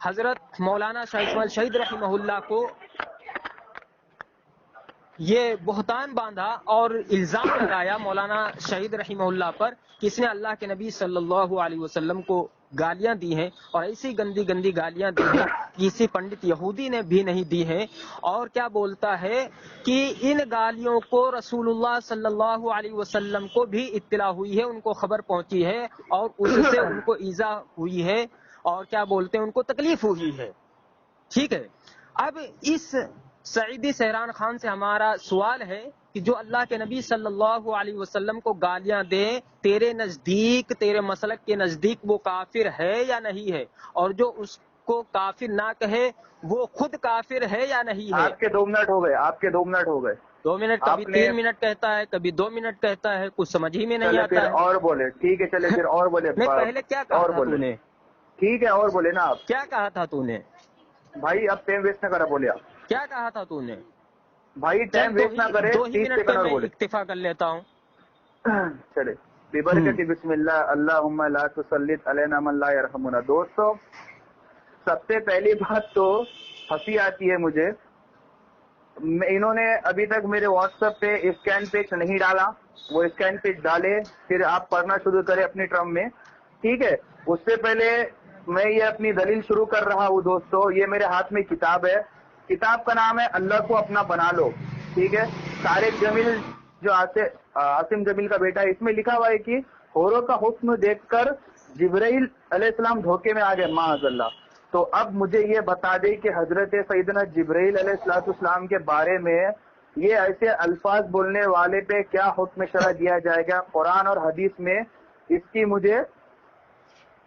Speaker 2: حضرت مولانا شاہ اسماعیل شہید رحمہ اللہ کو یہ بہتان باندھا اور الزام لگایا مولانا شہید رحمہ اللہ پر کہ اس نے اللہ کے نبی صلی اللہ علیہ وسلم کو گالیاں دی ہیں, اور ایسی گندی گندی گالیاں دی ہیں کہ کسی پنڈت یہودی نے بھی نہیں دی ہیں. اور کیا بولتا ہے کہ ان گالیوں کو رسول اللہ صلی اللہ علیہ وسلم کو بھی اطلاع ہوئی ہے, ان کو خبر پہنچی ہے, اور اس سے ان کو ایذا ہوئی ہے, اور کیا بولتے ہیں ان کو تکلیف ہوئی ہے. ٹھیک ہے. اب اس سعیدی سہران خان سے ہمارا سوال ہے کہ جو اللہ کے نبی صلی اللہ علیہ وسلم کو گالیاں دے, تیرے نزدیک, تیرے مسلک کے نزدیک وہ کافر ہے یا نہیں ہے؟ اور جو اس کو کافر نہ کہے وہ خود کافر ہے یا نہیں ہے؟
Speaker 3: آپ کے 2 منٹ ہو گئے, آپ کے 2 منٹ ہو گئے.
Speaker 2: 2 منٹ, کبھی
Speaker 3: آپ نے
Speaker 2: 3 منٹ کہتا ہے, کبھی 2 منٹ کہتا ہے, کچھ سمجھ ہی میں نہیں
Speaker 3: چلے
Speaker 2: آتا
Speaker 3: پھر
Speaker 2: ہے.
Speaker 3: اور بولے, ٹھیک ہے چلے پھر اور بولے.
Speaker 2: نہیں, پہلے کیا کہا
Speaker 3: اور
Speaker 2: تھا تو
Speaker 3: بولے,
Speaker 2: نے,
Speaker 3: ٹھیک ہے اور بولے نا آپ.
Speaker 2: کیا کہا تھا تو نے,
Speaker 3: بھائی اب ٹائم ویسٹ نہ کرا, بولے آپ.
Speaker 2: کیا کہا تھا تو نے؟
Speaker 3: بھائی ٹائم
Speaker 2: چل
Speaker 3: ویسٹ نہ کرے,
Speaker 2: 2 ہی
Speaker 3: 30
Speaker 2: منٹ پہ
Speaker 3: سیکنڈ اور
Speaker 2: میں
Speaker 3: بولے.
Speaker 2: اکتفا کر لیتا ہوں.
Speaker 3: چلے ببرکت بسم اللہ, اللہم لا تسلط علینا من لا یرحمنا. دوستو سب سے پہلی بات تو ہنسی آتی ہے مجھے, انہوں نے ابھی تک میرے واٹس ایپ پہ اسکین پیج نہیں ڈالا, وہ اسکین پیج ڈالے, پھر آپ پڑھنا شروع کریں اپنی ٹرم میں ٹھیک ہے. اس سے پہلے میں یہ اپنی دلیل شروع کر رہا ہوں دوستو. یہ میرے ہاتھ میں کتاب ہے. کتاب کا نام ہے اللہ کو اپنا بنا لو. ٹھیک ہے. طارق جمیل جو عاصم جمیل کا بیٹا ہے, اس میں لکھا ہوا ہے کہ حوروں کا حسن دیکھ کر جبرائیل علیہ السلام دھوکے میں آ گئے معاذ اللہ. تو اب مجھے یہ بتا دے کہ حضرت سیدنا جبرائیل علیہ السلام کے بارے میں یہ ایسے الفاظ بولنے والے پہ کیا حکم شرع دیا جائے گا قرآن اور حدیث میں, اس کی مجھے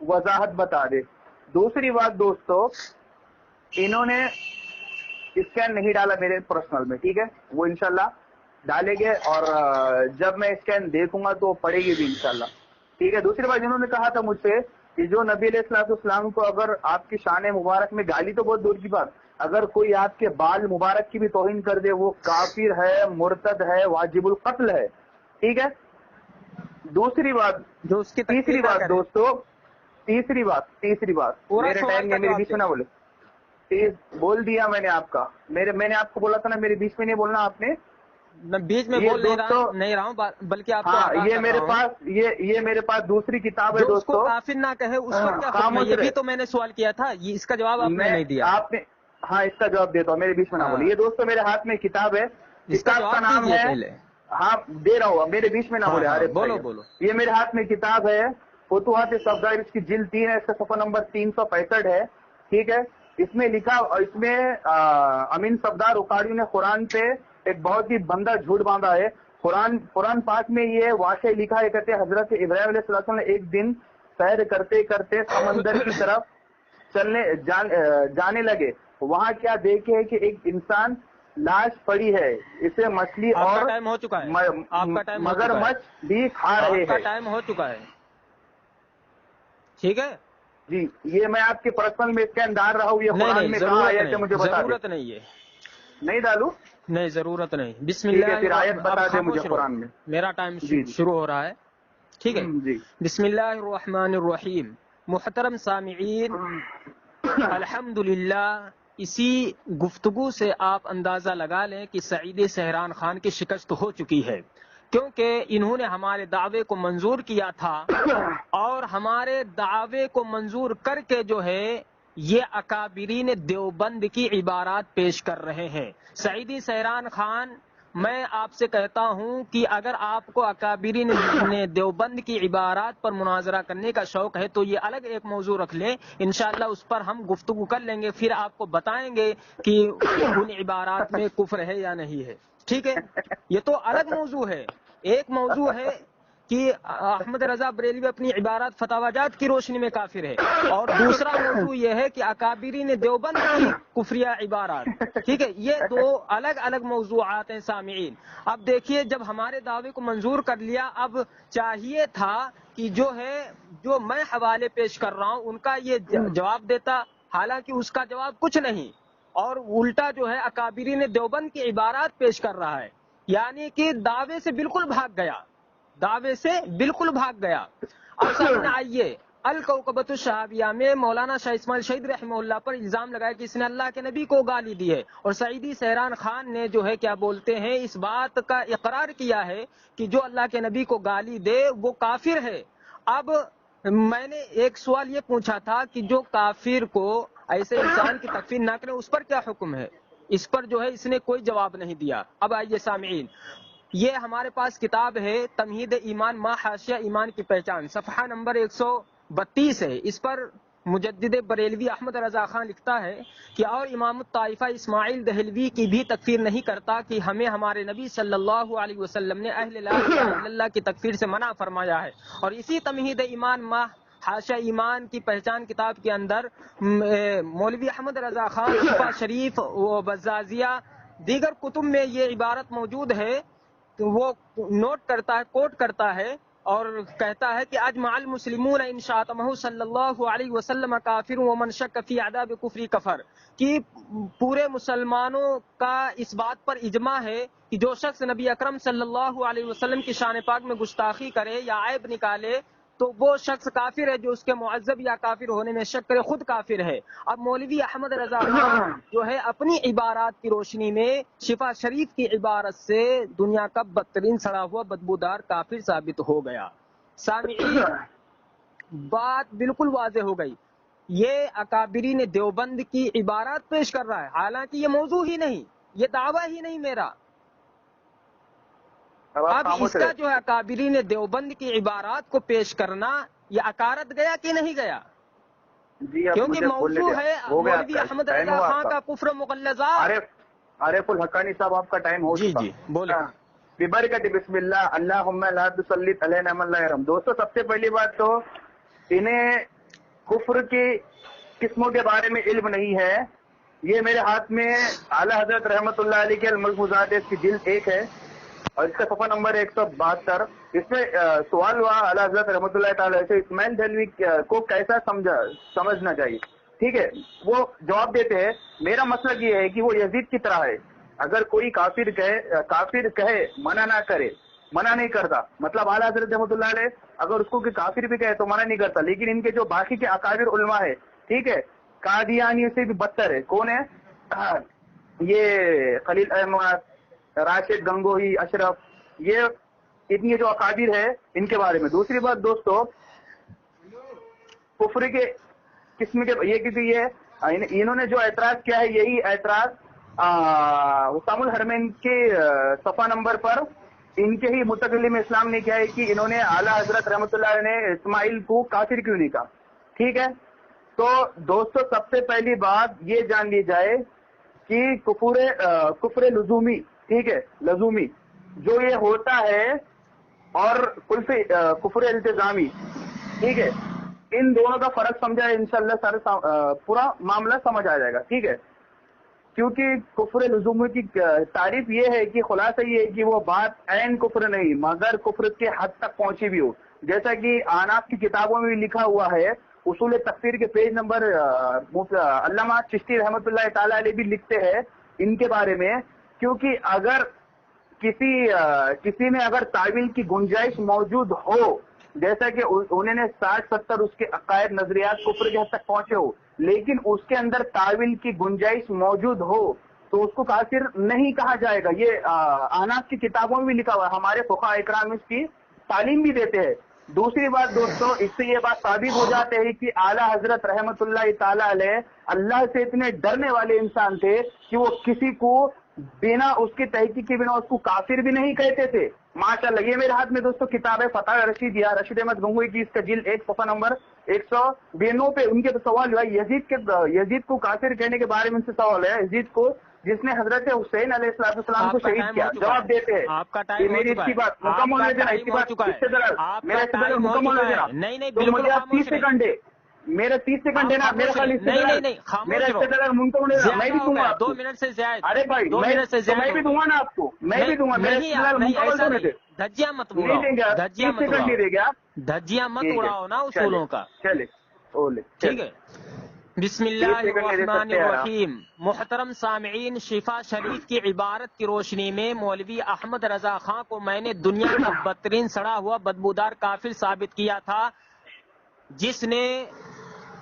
Speaker 3: وضاحت بتا دے. دوسری بات دوستو, انہوں نے اسکین نہیں ڈالا میرے پرسنل میں, ٹھیک ہے, وہ انشاءاللہ ڈالیں گے اور جب میں اسکین دیکھوں گا تو پڑے گی بھی انشاءاللہ. ٹھیک ہے. دوسری بات, انہوں نے کہا تھا مجھ سے کہ جو نبی علیہ السلام کو اگر آپ کی شان مبارک میں گالی تو بہت دور کی بات, اگر کوئی آپ کے بال مبارک کی بھی توہین کر دے وہ کافر ہے, مرتد ہے, واجب القتل ہے. ٹھیک ہے. دوسری بات,
Speaker 2: جو اس کی
Speaker 3: تیسری بات دوستو, تیسری بات میرے ٹائم میں میرے بیچ میں نہ بولے. بول دیا میں نے آپ کا, میں نے آپ کو بولا تھا نا میرے بیچ میں نہیں بولنا آپ نے.
Speaker 2: میں بیچ میں بول نہیں رہا ہوں, بلکہ آپ
Speaker 3: ہاں, یہ میرے پاس دوسری کتاب ہے دوستو.
Speaker 2: جو کافر نہ کہے اس پر کیا حکم ہے, یہ بھی تو میں نے سوال کیا تھا, اس کا جواب آپ نے نہیں دیا.
Speaker 3: آپ نے, ہاں اس کا جواب دیتا ہوں, میرے بیچ میں نہ بولے. یہ دوستو میرے ہاتھ میں کتاب ہے, کتاب کا نام ہے, ہاں دے رہا ہوں, میرے بیچ میں نہ بولے.
Speaker 2: بولو.
Speaker 3: یہ میرے ہاتھ میں کتاب ہے فتوحات صفدر, اس کی جلد 3 ہے, اس کا صفحہ نمبر 365 ہے. ٹھیک ہے. اس میں لکھا, اس میں امین صفدر اکاڑی نے قرآن پہ ایک بہت ہی بندہ جھوٹ باندھا ہے. قرآن پاک میں یہ واقعہ لکھا ہے, کہتے حضرت ابراہیم علیہ السلام نے ایک دن سیر کرتے کرتے سمندر کی طرف جانے لگے. وہاں کیا دیکھے کہ ایک انسان لاش پڑی ہے, اسے مچھلی اور مگرمچھ بھی کھا رہے ہیں.
Speaker 2: ٹائم ہو چکا ہے. ٹھیک ہے
Speaker 3: جی, یہ میں آپ کے پرسنل میں اسکین ڈال رہا ہوں. یہ قرآن میں کہاں آیا کہ مجھے بتا دیں.
Speaker 2: ضرورت نہیں ہے,
Speaker 3: نہیں ڈالوں,
Speaker 2: نہیں ضرورت نہیں. بسم اللہ,
Speaker 3: پھر آیت بتا دیں مجھے قرآن میں.
Speaker 2: میرا ٹائم شروع ہو رہا ہے. ٹھیک ہے. بسم اللہ الرحمن الرحیم. محترم سامعین, الحمدللہ, اسی گفتگو سے آپ اندازہ لگا لیں کہ سعید سہران خان کی شکست ہو چکی ہے, کیونکہ انہوں نے ہمارے دعوے کو منظور کیا تھا اور ہمارے دعوے کو منظور کر کے جو ہے یہ اکابرین دیوبند کی عبارات پیش کر رہے ہیں. سعیدی سہران خان, میں آپ سے کہتا ہوں کہ اگر آپ کو اکابرین دیوبند کی عبارات پر مناظرہ کرنے کا شوق ہے تو یہ الگ ایک موضوع رکھ لیں, انشاءاللہ اس پر ہم گفتگو کر لیں گے, پھر آپ کو بتائیں گے کہ ان عبارات میں کفر ہے یا نہیں ہے. ٹھیک ہے, یہ تو الگ موضوع ہے. ایک موضوع ہے کہ احمد رضا بریلوی اپنی عبارات فتاوی جات کی روشنی میں کافر ہے, اور دوسرا موضوع یہ ہے کہ اکابرین دیوبند کی کفریہ عبارات. ٹھیک ہے, یہ دو الگ الگ موضوعات ہیں سامعین. اب دیکھیے, جب ہمارے دعوے کو منظور کر لیا, اب چاہیے تھا کہ جو میں حوالے پیش کر رہا ہوں ان کا یہ جواب دیتا, حالانکہ اس کا جواب کچھ نہیں, اور الٹا جو ہے اکابرین دیوبند کی عبارات پیش کر رہا ہے, یعنی کہ دعوے سے بالکل بھاگ گیا. اب سامنے آئیے, الکوکبۃ الشہابیہ میں مولانا شاہ اسماعیل شہید رحمہ اللہ پر الزام لگایا کہ اس نے اللہ کے نبی کو گالی دی ہے, اور سعیدی سہران خان نے جو ہے کیا بولتے ہیں اس بات کا اقرار کیا ہے کہ جو اللہ کے نبی کو گالی دے وہ کافر ہے. اب میں نے ایک سوال یہ پوچھا تھا کہ جو کافر کو ایسے انسان کی تکفیر نہ کرے اس پر کیا حکم ہے, اس پر جو ہے اس نے کوئی جواب نہیں دیا. اب آئیے سامعین, یہ ہمارے پاس کتاب ہے تمہید ایمان ما حاشیہ ایمان کی پہچان, صفحہ نمبر 132 ہے. اس پر مجدد بریلوی احمد رضا خان لکھتا ہے کہ اور امام الطائفہ اسماعیل دہلوی کی بھی تکفیر نہیں کرتا کہ ہمیں ہمارے نبی صلی اللہ علیہ وسلم نے اہل لا الہ الا اللہ کی تکفیر سے منع فرمایا ہے. اور اسی تمہید ایمان ما حاشیہ ایمان کی پہچان کتاب کے اندر مولوی احمد رضا خان شفا شریف و بزازیہ دیگر کتب میں یہ عبارت موجود ہے, وہ نوٹ کرتا ہے, کوٹ کرتا ہے اور کہتا ہے کہ اجمع المسلمون ان شاتمہ صلی اللہ علیہ وسلم کافر ومن شک فی عذاب کفری کفر, کہ پورے مسلمانوں کا اس بات پر اجماع ہے کہ جو شخص نبی اکرم صلی اللہ علیہ وسلم کی شان پاک میں گستاخی کرے یا عیب نکالے تو وہ شخص کافر ہے, جو اس کے معذب یا کافر ہونے میں شک کرے خود کافر ہے. اب مولوی احمد رضا خان جو ہے اپنی عبارات کی روشنی میں شفا شریف کی عبارت سے دنیا کا بدترین سڑا ہوا بدبودار کافر ثابت ہو گیا. سامعین, بات بالکل واضح ہو گئی. یہ اکابرین دیوبند کی عبارات پیش کر رہا ہے، حالانکہ یہ موضوع ہی نہیں، یہ دعویٰ ہی نہیں میرا. اب اس کا جو ہے اکابرین دیوبند کی عبارات کو پیش کرنا، یہ اکارت گیا کہ نہیں گیا؟ کیونکہ موضوع ہے مولوی احمد رضا خان کا کفر مغلظات.
Speaker 3: عارف الحقانی صاحب آپ کا ٹائم ہو چکا.
Speaker 2: جی بولے.
Speaker 3: ببرکت بسم اللہ اللہم لا تسلط علینا من لا یرحم. دوستو سب سے پہلی بات تو انہیں کفر کی قسموں کے بارے میں علم نہیں ہے. یہ میرے ہاتھ میں اعلیٰ حضرت رحمت اللہ علیہ کے الملفوظات اس کی جلد 1 ہے اور اس کا صفحہ نمبر 172. اس میں سوال ہوا اعلیٰ حضرت رحمت اللہ تعالی سے اسماعیل دہلوی کو کیسا سمجھنا چاہیے. ٹھیک ہے، وہ جواب دیتے ہیں میرا مسلک یہ ہے کہ وہ یزید کی طرح ہے. اگر کوئی کافر کہے منع نہ کرے، منع نہیں کرتا. مطلب اعلیٰ حضرت رحمت اللہ علیہ اگر اس کو کہ کافر بھی کہے تو منع نہیں کرتا، لیکن ان کے جو باقی کے اکابر علماء ہے، ٹھیک ہے، قادیانی سے بھی بدتر ہے. کون ہے؟ یہ خلیل احمد، راشد گنگوہی، اشرف، یہ اتنی جو اکابر ہے ان کے بارے میں. دوسری بات دوستو، کفر کے قسم کے یہ کسی یہ انہوں نے جو اعتراض کیا ہے، یہی اعتراض حسام الحرمین کے صفحہ نمبر پر ان کے ہی متکلم اسلام نے کیا ہے کہ انہوں نے اعلیٰ حضرت رحمۃ اللہ علیہ نے اسماعیل کو کافر کیوں نہیں کہا. ٹھیک ہے، تو دوستو سب سے پہلی بات یہ جان لی جائے کہ کفر لزومی، ٹھیک ہے، لزومی جو یہ ہوتا ہے اور کفر التزامی، ٹھیک ہے، ان دونوں کا فرق سمجھا ہے انشاءاللہ سارا پورا معاملہ سمجھ آ جائے گا. ٹھیک ہے، کیونکہ کفر لزومی کی تعریف یہ ہے کہ خلاصہ یہ ہے کہ وہ بات عین کفر نہیں مگر کفر کے حد تک پہنچی بھی ہو. جیسا کہ آناف کی کتابوں میں بھی لکھا ہوا ہے، اصول تکفیر کے پیج نمبر علامہ چشتی رحمت اللہ تعالی علیہ بھی لکھتے ہیں ان کے بارے میں. کیونکہ اگر کسی میں اگر تعویل کی گنجائش موجود ہو، جیسا کہ انہوں نے 60-70 اس کے عقائد نظریات کفر کے حد تک پہنچے ہو، لیکن اس کے اندر تعویل کی گنجائش موجود ہو تو اس کو کافر نہیں کہا جائے گا. یہ آناف کی کتابوں میں بھی لکھا ہوا ہے، ہمارے فقہاء اکرام اس کی تعلیم بھی دیتے ہیں. دوسری بات دوستو، اس سے یہ بات ثابت ہو جاتے ہیں کہ اعلیٰ حضرت رحمت اللہ تعالی علیہ اللہ سے اتنے ڈرنے والے انسان تھے کہ وہ کسی کو بنا اس کی تحقیق کے بنا اس کو کافر بھی نہیں کہتے تھے. ماشاءاللہ یہ میرے ہاتھ میں دوستو کتاب ہے فتح رشید رشید احمد گنگوئی کی، اس کا جلد 1 صفحہ نمبر 192 پہ ان کے سوال ہوا یزید کو کافر کہنے کے بارے میں ان سے سوال ہے، یزید کو جس نے حضرت حسین علیہ السلام کو شہید کیا. جواب دیتے ہیں
Speaker 2: آپ کا ٹائم
Speaker 3: میری اس کی بات مکمل ہو جائے، اس کی بات اس سے ذرا مکمل ہو جائے.
Speaker 2: نہیں
Speaker 3: تو مجھے 30 سیکنڈ ہے، میرا 30 سیکنڈ ہے نا، میرا خیال اس سے میرا اس سے ذرا منتظر ہو جائے. میں بھی دوں گا
Speaker 2: 2 منٹ سے زیادہ.
Speaker 3: ارے بھائی میں بھی دوں گا نا آپ کو، میں بھی دوں گا.
Speaker 2: دھجیاں مت اڑاؤ، دھجیاں مت اڑاؤ نا اصولوں کا.
Speaker 3: چلے
Speaker 2: ٹھیک ہے. بسم اللہ الرحمن الرحیم. محترم سامعین، شفا شریف کی عبارت کی روشنی میں مولوی احمد رضا خان کو میں نے دنیا کا بدترین سڑا ہوا بدبودار کافر ثابت کیا تھا، جس نے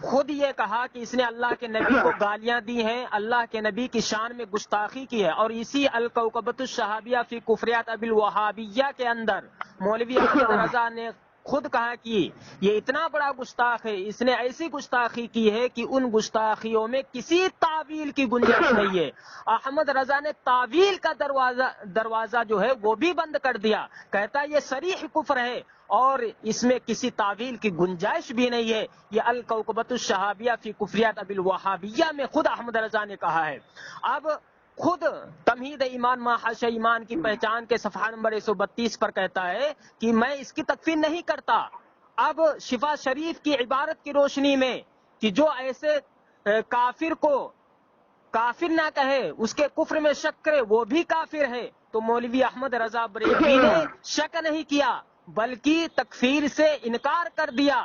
Speaker 2: خود یہ کہا کہ اس نے اللہ کے نبی کو گالیاں دی ہیں، اللہ کے نبی کی شان میں گستاخی کی ہے. اور اسی الکوکبۃ الشہابیہ فی کفریات ابی الوہابیہ کے اندر مولوی احمد رضا نے خود کہا کہ یہ اتنا بڑا گستاخ ہے، اس نے ایسی گستاخی کی ہے کہ ان گستاخیوں میں کسی تعویل کی گنجائش نہیں ہے. احمد رضا نے تعویل کا دروازہ جو ہے وہ بھی بند کر دیا، کہتا ہے یہ صریح کفر ہے اور اس میں کسی تعویل کی گنجائش بھی نہیں ہے. یہ الکوکبۃ الشہابیہ فی کفریات ابی الوہابیہ میں خود احمد رضا نے کہا ہے. اب خود تمہید ایمان ماحش ایمان کی پہچان کے صفحہ نمبر 132 پر کہتا ہے کہ میں اس کی تکفیر نہیں کرتا. اب شفا شریف کی عبارت کی روشنی میں کہ جو ایسے کافر کو کافر نہ کہے، اس کے کفر میں شک کرے، وہ بھی کافر ہے. تو مولوی احمد رضا بریلوی نے شک نہیں کیا بلکہ تکفیر سے انکار کر دیا،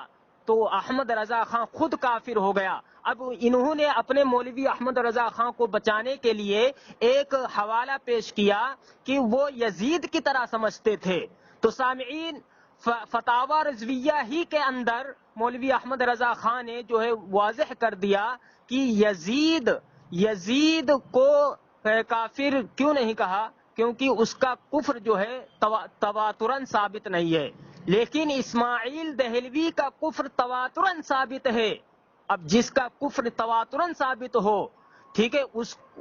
Speaker 2: تو احمد رضا خان خود کافر ہو گیا. اب انہوں نے اپنے مولوی احمد رضا خان کو بچانے کے لیے ایک حوالہ پیش کیا کہ وہ یزید کی طرح سمجھتے تھے. تو سامعین، فتاوی رضویہ ہی کے اندر مولوی احمد رضا خان نے جو ہے واضح کر دیا کہ یزید کو کافر کیوں نہیں کہا. کیونکہ اس کا کفر جو ہے تواتراً ثابت نہیں ہے، لیکن اسماعیل دہلوی کا کفر تواتراً ثابت ہے۔ اب جس کا کفر تواتراً ثابت ہو، ٹھیک ہے،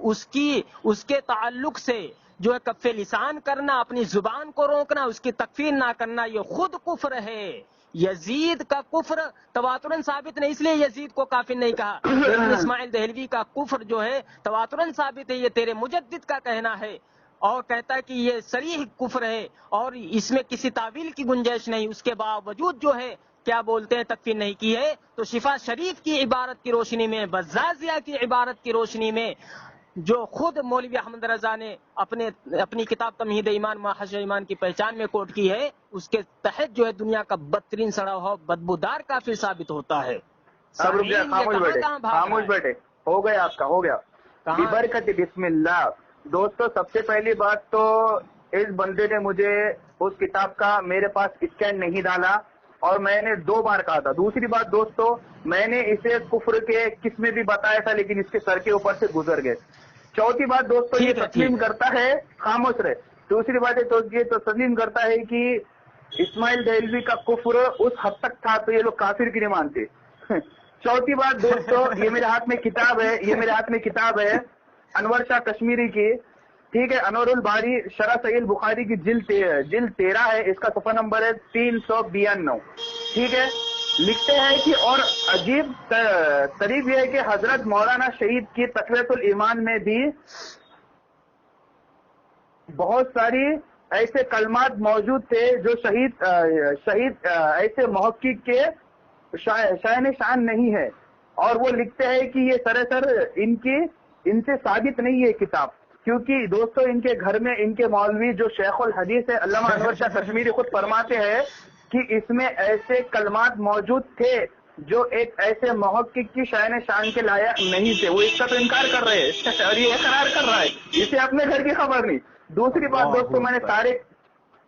Speaker 2: اس کے تعلق سے جو ہے کف لسان کرنا، اپنی زبان کو روکنا، اس کی تکفیر نہ کرنا، یہ خود کفر ہے۔ یزید کا کفر تواتراً ثابت نہیں، اس لیے یزید کو کافر نہیں کہا، لیکن اسماعیل دہلوی کا کفر جو ہے تواتراً ثابت ہے، یہ تیرے مجدد کا کہنا ہے، اور کہتا ہے کہ یہ صریح کفر ہے اور اس میں کسی تعویل کی گنجائش نہیں، اس کے باوجود جو ہے کیا بولتے ہیں تکفیر نہیں کی ہے۔ تو شفا شریف کی عبارت کی روشنی میں، بزازیہ کی عبارت کی روشنی میں، جو خود مولوی احمد رضا نے اپنی کتاب تمہید ایمان محض ایمان کی پہچان میں کوٹ کی ہے، اس کے تحت جو ہے دنیا کا بدترین سڑا ہوا بدبودار کافر ثابت ہوتا ہے۔
Speaker 3: اب رک جائے، خاموش بیٹھے، خاموش بیٹھے، ہو گیا آپ کا، ہو گیا ببرکت بسم اللہ۔ دوستو سب سے پہلی بات تو اس بندے نے مجھے اس کتاب کا میرے پاس اسکین نہیں ڈالا، اور میں نے 2 بار کہا تھا۔ دوسری بات دوستو، میں نے اسے کفر کے قسمیں بھی بتایا تھا، لیکن اس کے سر کے اوپر سے گزر گئے۔ چوتھی بات دوستو، یہ تسلیم کرتا ہے، خاموش رہے، دوسری بات یہ تو تسلیم کرتا ہے کہ اسماعیل دہلوی کا کفر اس حد تک تھا تو یہ لوگ کافر کی نہیں مانتے۔ چوتھی بات دوستو، یہ میرے ہاتھ میں کتاب ہے انور شاہ کشمیری کی، ٹھیک ہے، انور الباری شرح صحیح البخاری کی جلد 13 ہے، اس کا صفحہ نمبر ہے 392، ٹھیک ہے۔ لکھتے ہیں کہ اور عجیب تریب یہ ہے کہ حضرت مولانا شہید کی تقویۃ الایمان میں بھی بہت ساری ایسے کلمات موجود تھے جو شہید ایسے محقق کے شان نہیں ہے، اور وہ لکھتے ہیں کہ یہ سراسر ان سے ثابت نہیں ہے کتاب، کیونکہ دوستو ان کے گھر میں ان کے مولوی جو شیخ الحدیث ہے علامہ انور شاہ کشمیری خود فرماتے ہیں کہ اس میں ایسے کلمات موجود تھے جو ایک ایسے محقق کی شان کے لائق نہیں تھے، وہ اس کا تو انکار کر رہے ہیں اور یہ اقرار کر رہا ہے، اسے اپنے گھر کی خبر نہیں۔ دوسری بات دوستو، میں نے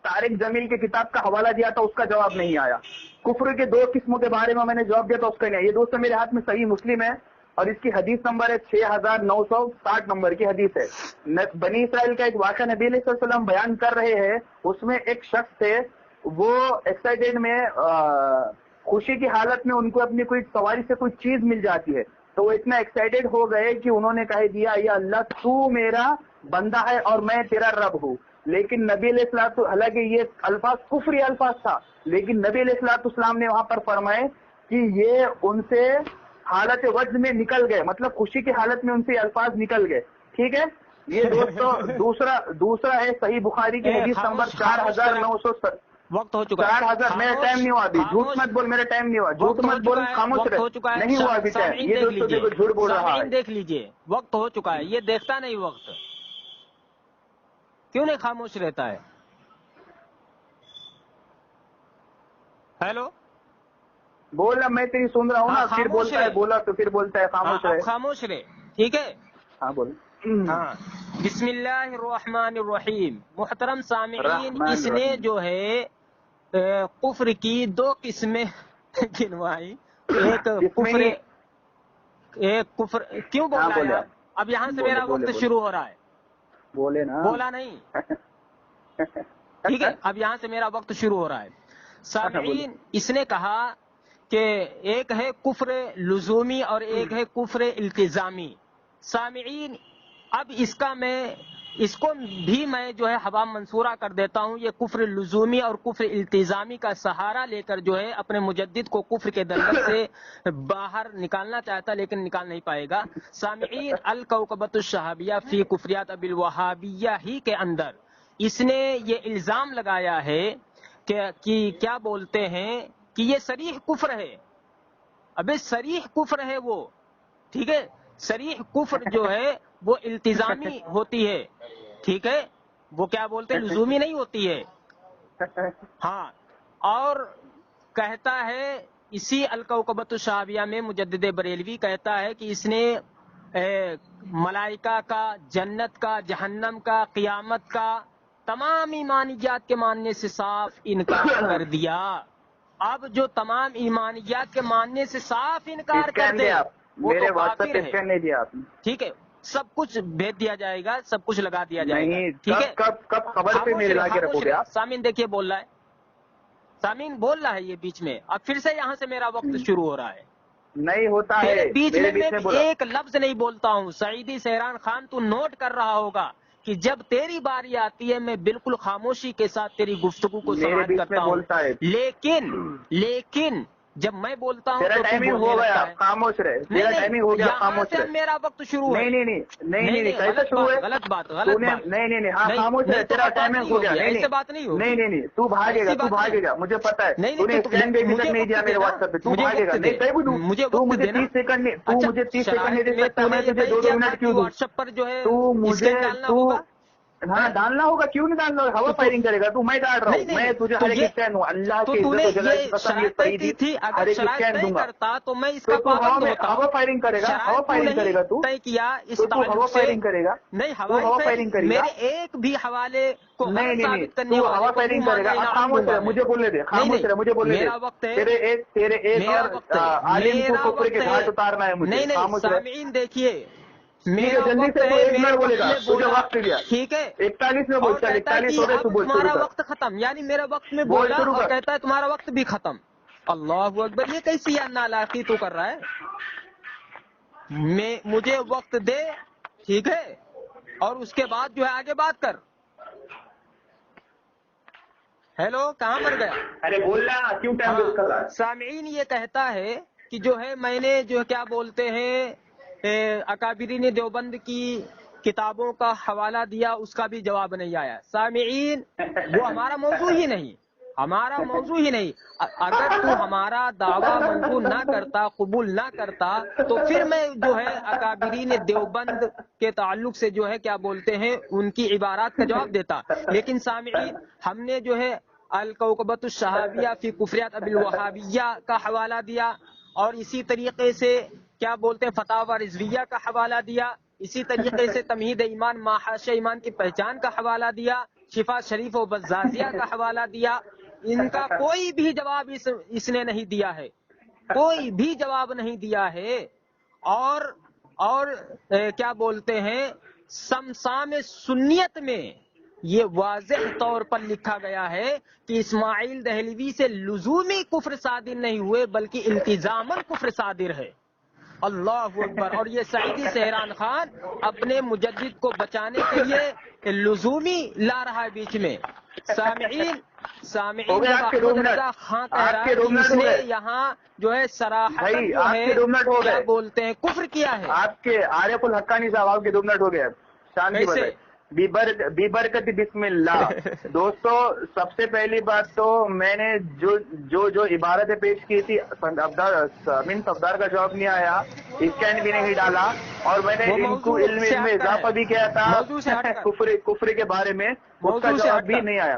Speaker 3: طارق جمیل کی کتاب کا حوالہ دیا تھا، اس کا جواب نہیں آیا۔ کفر کے 2 قسموں کے بارے میں نے جواب دیا تھا، اس کا نہیں آیا۔ یہ دوستو میرے ہاتھ میں صحیح مسلم ہے، اور اس کی حدیث نمبر ہے 6960 نمبر کی حدیث ہے۔ بنی اسرائیل کا ایک واقعہ نبی علیہ السلام بیان کر رہے ہیں، اس میں ایک شخص تھے، وہ ایکسائٹیڈ میں خوشی کی حالت میں ان کو اپنی کوئی سواری سے کوئی چیز مل جاتی ہے، تو وہ اتنا ایکسائٹیڈ ہو گئے کہ انہوں نے کہہ دیا یا اللہ تو میرا بندہ ہے اور میں تیرا رب ہوں۔ لیکن نبی علیہ السلام، حالانکہ یہ الفاظ کفری الفاظ تھا، لیکن نبی علیہ السلام نے وہاں پر فرمائے کہ یہ ان سے حالت وجد میں نکل گئے، مطلب خوشی کی حالت میں ان سے الفاظ نکل گئے، ٹھیک ہے۔ یہ دوستو دوسرا ہے صحیح بخاری کی حدیث نمبر 4970۔
Speaker 2: وقت ہو چکا ہے،
Speaker 3: 4000 میرا ٹائم نہیں ہوا ابھی، جھوٹ مت بول، میرا ٹائم نہیں ہوا، جھوٹ مت بول، خاموش رہے، نہیں ہوا ابھی ٹائم، یہ دوستو دیکھو جھوٹ بول رہا ہے۔
Speaker 2: دیکھ لیجئے وقت ہو چکا ہے، یہ دیکھتا نہیں وقت، کیوں نہیں خاموش رہتا ہے؟ ہیلو،
Speaker 3: بولا میں تیری سن رہا ہوں نا، پھر بولتا ہے، بولا تو پھر بولتا ہے خاموش رہے،
Speaker 2: خاموش رہے، ٹھیک ہے۔
Speaker 3: ہاں بول۔
Speaker 2: ہاں، بسم اللہ الرحمن الرحیم۔ محترم سامعین، اس نے جو ہے کفر کی 2 قسمیں گنوائی، ایک کفر کیوں بول رہا ہے؟ اب یہاں سے میرا وقت شروع ہو رہا ہے،
Speaker 3: بولے نا،
Speaker 2: بولا نہیں، ٹھیک ہے، اب یہاں سے میرا وقت شروع ہو رہا ہے۔ سامعین، اس نے کہا کہ ایک ہے کفر لزومی اور ایک ہے کفر التزامی۔ سامعین، اب اس کو بھی میں جو ہے حوام منصورہ کر دیتا ہوں۔ یہ کفر لزومی اور کفر التزامی کا سہارا لے کر جو ہے اپنے مجدد کو کفر کے دلدل سے باہر نکالنا چاہتا، لیکن نکال نہیں پائے گا۔ سامعین، الکوکبۃ الشہابیہ فی کفریات ابی الوہابیہ ہی کے اندر اس نے یہ الزام لگایا ہے کہ کیا بولتے ہیں کہ یہ صریح کفر ہے۔ ابے صریح کفر ہے وہ، ٹھیک ہے، صریح کفر جو ہے وہ التزامی ہوتی ہے، ٹھیک ہے، وہ کیا بولتے ہیں لزومی نہیں ہوتی ہے۔ ہاں، اور کہتا ہے اسی الکوکبۃ الشہابیہ میں مجدد بریلوی کہتا ہے کہ اس نے ملائکہ کا، جنت کا، جہنم کا، قیامت کا، تمام ایمانیات کے ماننے سے صاف انکار کر دیا۔ اب جو تمام ایمانیات کے ماننے سے صاف انکار کر دے، وہ
Speaker 3: میرے
Speaker 2: تو
Speaker 3: واٹس
Speaker 2: کافر
Speaker 3: ایپ
Speaker 2: ہے،
Speaker 3: پہ نہیں دیا آپ نے،
Speaker 2: ٹھیک ہے، سب کچھ بھیج دیا جائے گا, سب کچھ لگا دیا جائے گا.
Speaker 3: نہیں,
Speaker 2: ٹھیک ہے,
Speaker 3: کب خبر پہ میرے لا کے رکھو گے آپ؟
Speaker 2: سامعین دیکھیے بول رہا ہے, سامعین بول رہا ہے یہ بیچ میں, اب پھر سے یہاں سے میرا وقت شروع ہو رہا ہے.
Speaker 3: نہیں ہوتا ہے,
Speaker 2: تیرے بیچ
Speaker 3: میرے
Speaker 2: میں
Speaker 3: بولا.
Speaker 2: ایک لفظ نہیں بولتا ہوں. سعیدی سہران خان تو نوٹ کر رہا ہوگا کہ جب تیری باری آتی ہے میں بالکل خاموشی کے ساتھ تیری گفتگو کو
Speaker 3: میرے
Speaker 2: سماعت
Speaker 3: بیچ میں
Speaker 2: کرتا ہوں,
Speaker 3: بولتا ہے.
Speaker 2: لیکن جب میں بولتا ہوں
Speaker 3: تیرا
Speaker 2: تو
Speaker 3: ٹائمنگ
Speaker 2: بولنے
Speaker 3: ہو گیا,
Speaker 2: لگتا ہے.
Speaker 3: خاموش رہے.
Speaker 2: نہیں
Speaker 3: تیرا ٹائمنگ ہو گیا,
Speaker 2: یہاں
Speaker 3: خاموش
Speaker 2: سے
Speaker 3: رہے.
Speaker 2: اب میرا وقت شروع ہے.
Speaker 3: نہیں, کیسے شروع ہے؟
Speaker 2: غلط بات,
Speaker 3: نہیں, ہاں خاموش رہے, تیرا ٹائمنگ ہو گیا.
Speaker 2: ایسے بات نہیں ہوگی.
Speaker 3: نہیں, تو بھاگے گا, مجھے پتا ہے. تو نے اسکین بیبی تک نہیں دیا میرے واٹس ایپ پہ, تو بھاگے گا. نہیں کہیں بھی
Speaker 2: مجھے
Speaker 3: تو
Speaker 2: وقت
Speaker 3: مجھے
Speaker 2: دینا.
Speaker 3: 30 سیکنڈ نہیں, تو مجھے 30 سیکنڈ نہیں دے سکتا, میں تجھے 2 منٹ کیوں دوں؟
Speaker 2: واٹس ایپ پر جو ہے
Speaker 3: تو مجھے
Speaker 2: اسکین ڈالنا ہوگا.
Speaker 3: ہاں ڈالنا ہوگا, کیوں نہیں ڈالنا ہوگا؟ ہوا فائرنگ کرے گا تو میں ڈال رہا ہوں. میں تجھے ہر ایک اسکین ہوں, اللہ
Speaker 2: تو
Speaker 3: کی
Speaker 2: تو نے
Speaker 3: عزت و جلال کی
Speaker 2: یہ
Speaker 3: قسم, یہ
Speaker 2: شرائط
Speaker 3: سعیدی
Speaker 2: کی تھی,
Speaker 3: ہر
Speaker 2: اگر
Speaker 3: ایک
Speaker 2: شرائط
Speaker 3: اسکین
Speaker 2: نہیں
Speaker 3: دوں گا.
Speaker 2: کرتا تو میں اس
Speaker 3: تو
Speaker 2: کا پابند ہوتا.
Speaker 3: ہوا فائرنگ کرے گا, ہوا فائرنگ کرے گا, تو
Speaker 2: طے کیا اس
Speaker 3: ہوا
Speaker 2: تعلق سے.
Speaker 3: فائرنگ کرے گا.
Speaker 2: نہیں,
Speaker 3: تو ہوا فائرنگ کرے گا.
Speaker 2: میرے ایک بھی حوالے کو غلط
Speaker 3: نہیں,
Speaker 2: ثابت کرنے
Speaker 3: تو
Speaker 2: والے
Speaker 3: ہوا
Speaker 2: کو
Speaker 3: فائرنگ
Speaker 2: منہ
Speaker 3: کرے گا.
Speaker 2: مانگا
Speaker 3: اب
Speaker 2: انعام
Speaker 3: خاموش
Speaker 2: دوں گا
Speaker 3: رہے,
Speaker 2: میں.
Speaker 3: مجھے بولنے دے, خاموش رہے, مجھے بولنے دے.
Speaker 2: میرا وقت ہے,
Speaker 3: تیرے ایک
Speaker 2: میرا
Speaker 3: اور
Speaker 2: وقت ہے,
Speaker 3: عالم کو
Speaker 2: میرا
Speaker 3: کفر کے
Speaker 2: وقت
Speaker 3: گھاٹ
Speaker 2: ہے.
Speaker 3: اتارنا ہے مجھے.
Speaker 2: نہیں,
Speaker 3: خاموش رہے.
Speaker 2: سامعین دیکھیے,
Speaker 3: ٹھیک ہے,
Speaker 2: میرا
Speaker 3: جلدی
Speaker 2: وقت
Speaker 3: سے تو
Speaker 2: ہے,
Speaker 3: 1
Speaker 2: میرے
Speaker 3: منٹ بولے
Speaker 2: وقت
Speaker 3: گا,
Speaker 2: میں
Speaker 3: تجھے
Speaker 2: بولا.
Speaker 3: وقت دیا.
Speaker 2: ٹھیک ہے,
Speaker 3: 41 میں
Speaker 2: اور
Speaker 3: بول, چل
Speaker 2: کہتا ہے
Speaker 3: 41
Speaker 2: کہ
Speaker 3: ہو گئے,
Speaker 2: اب
Speaker 3: تو بول شروع
Speaker 2: تمہارا
Speaker 3: کر.
Speaker 2: وقت ختم, یعنی میرا وقت میں
Speaker 3: بول
Speaker 2: بولا
Speaker 3: شروع
Speaker 2: اور
Speaker 3: کر.
Speaker 2: کہتا ہے تمہارا وقت بھی ختم. اللہ اکبر, یہ کیسی نالاقی تو کر رہا ہے. مجھے وقت دے, ٹھیک ہے, اور اس کے بعد جو ہے آگے بات کر. ہیلو, کہاں مر گیا؟
Speaker 3: ارے بول رہا, کیوں ٹائم ویسٹ کر رہا ہے؟
Speaker 2: سامعین یہ کہتا ہے کہ جو ہے میں نے جو کیا بولتے ہیں اکابرین دیوبند کی کتابوں کا حوالہ دیا, اس کا بھی جواب نہیں آیا. سامعین وہ ہمارا موضوع ہی نہیں, ہمارا موضوع ہی نہیں. اگر تو ہمارا دعویٰ منظور نہ کرتا, قبول نہ کرتا, تو پھر میں جو ہے اکابرین دیوبند کے تعلق سے جو ہے کیا بولتے ہیں ان کی عبارات کا جواب دیتا. لیکن سامعین ہم نے جو ہے الکوکبۃ الشہابیہ فی کفریات ابی الوہابیہ کا حوالہ دیا, اور اسی طریقے سے کیا بولتے ہیں فتاوی رضویہ کا حوالہ دیا, اسی طریقے سے تمہید ایمان ماحاش ایمان کی پہچان کا حوالہ دیا, شفا شریف و بزازیہ کا حوالہ دیا. ان کا کوئی بھی جواب اس نے نہیں دیا ہے, کوئی بھی جواب نہیں دیا ہے. اور کیا بولتے ہیں سمسام سنیت میں یہ واضح طور پر لکھا گیا ہے کہ اسماعیل دہلوی سے لزومی کفر صادر نہیں ہوئے بلکہ التزاماً کفر صادر ہے. اللہ اکبر. اور یہ سعیدی سہران خان اپنے مجدد کو بچانے کے لیے لزومی لا رہا ہے بیچ میں. سامعین جب احمد رضا خان کہہ رہا ہے کہ اس نے یہاں جو ہے صراحتاً جو ہے کیا بولتے ہیں کفر کیا ہے.
Speaker 3: آپ کے عارف الحقانی صاحب, آپ کے 2 منٹ ہو گئے. شانتی بتائے, بی برکت بسم اللہ. دوستو, سب سے پہلی بات تو میں نے جو عبارتیں پیش کی تھی, امین صفدار کا جواب نہیں آیا, اسکین بھی نہیں ڈالا, اور میں نے ان کو علم میں اضافہ بھی کیا تھا کفر کے بارے میں, اس کا جواب بھی نہیں آیا.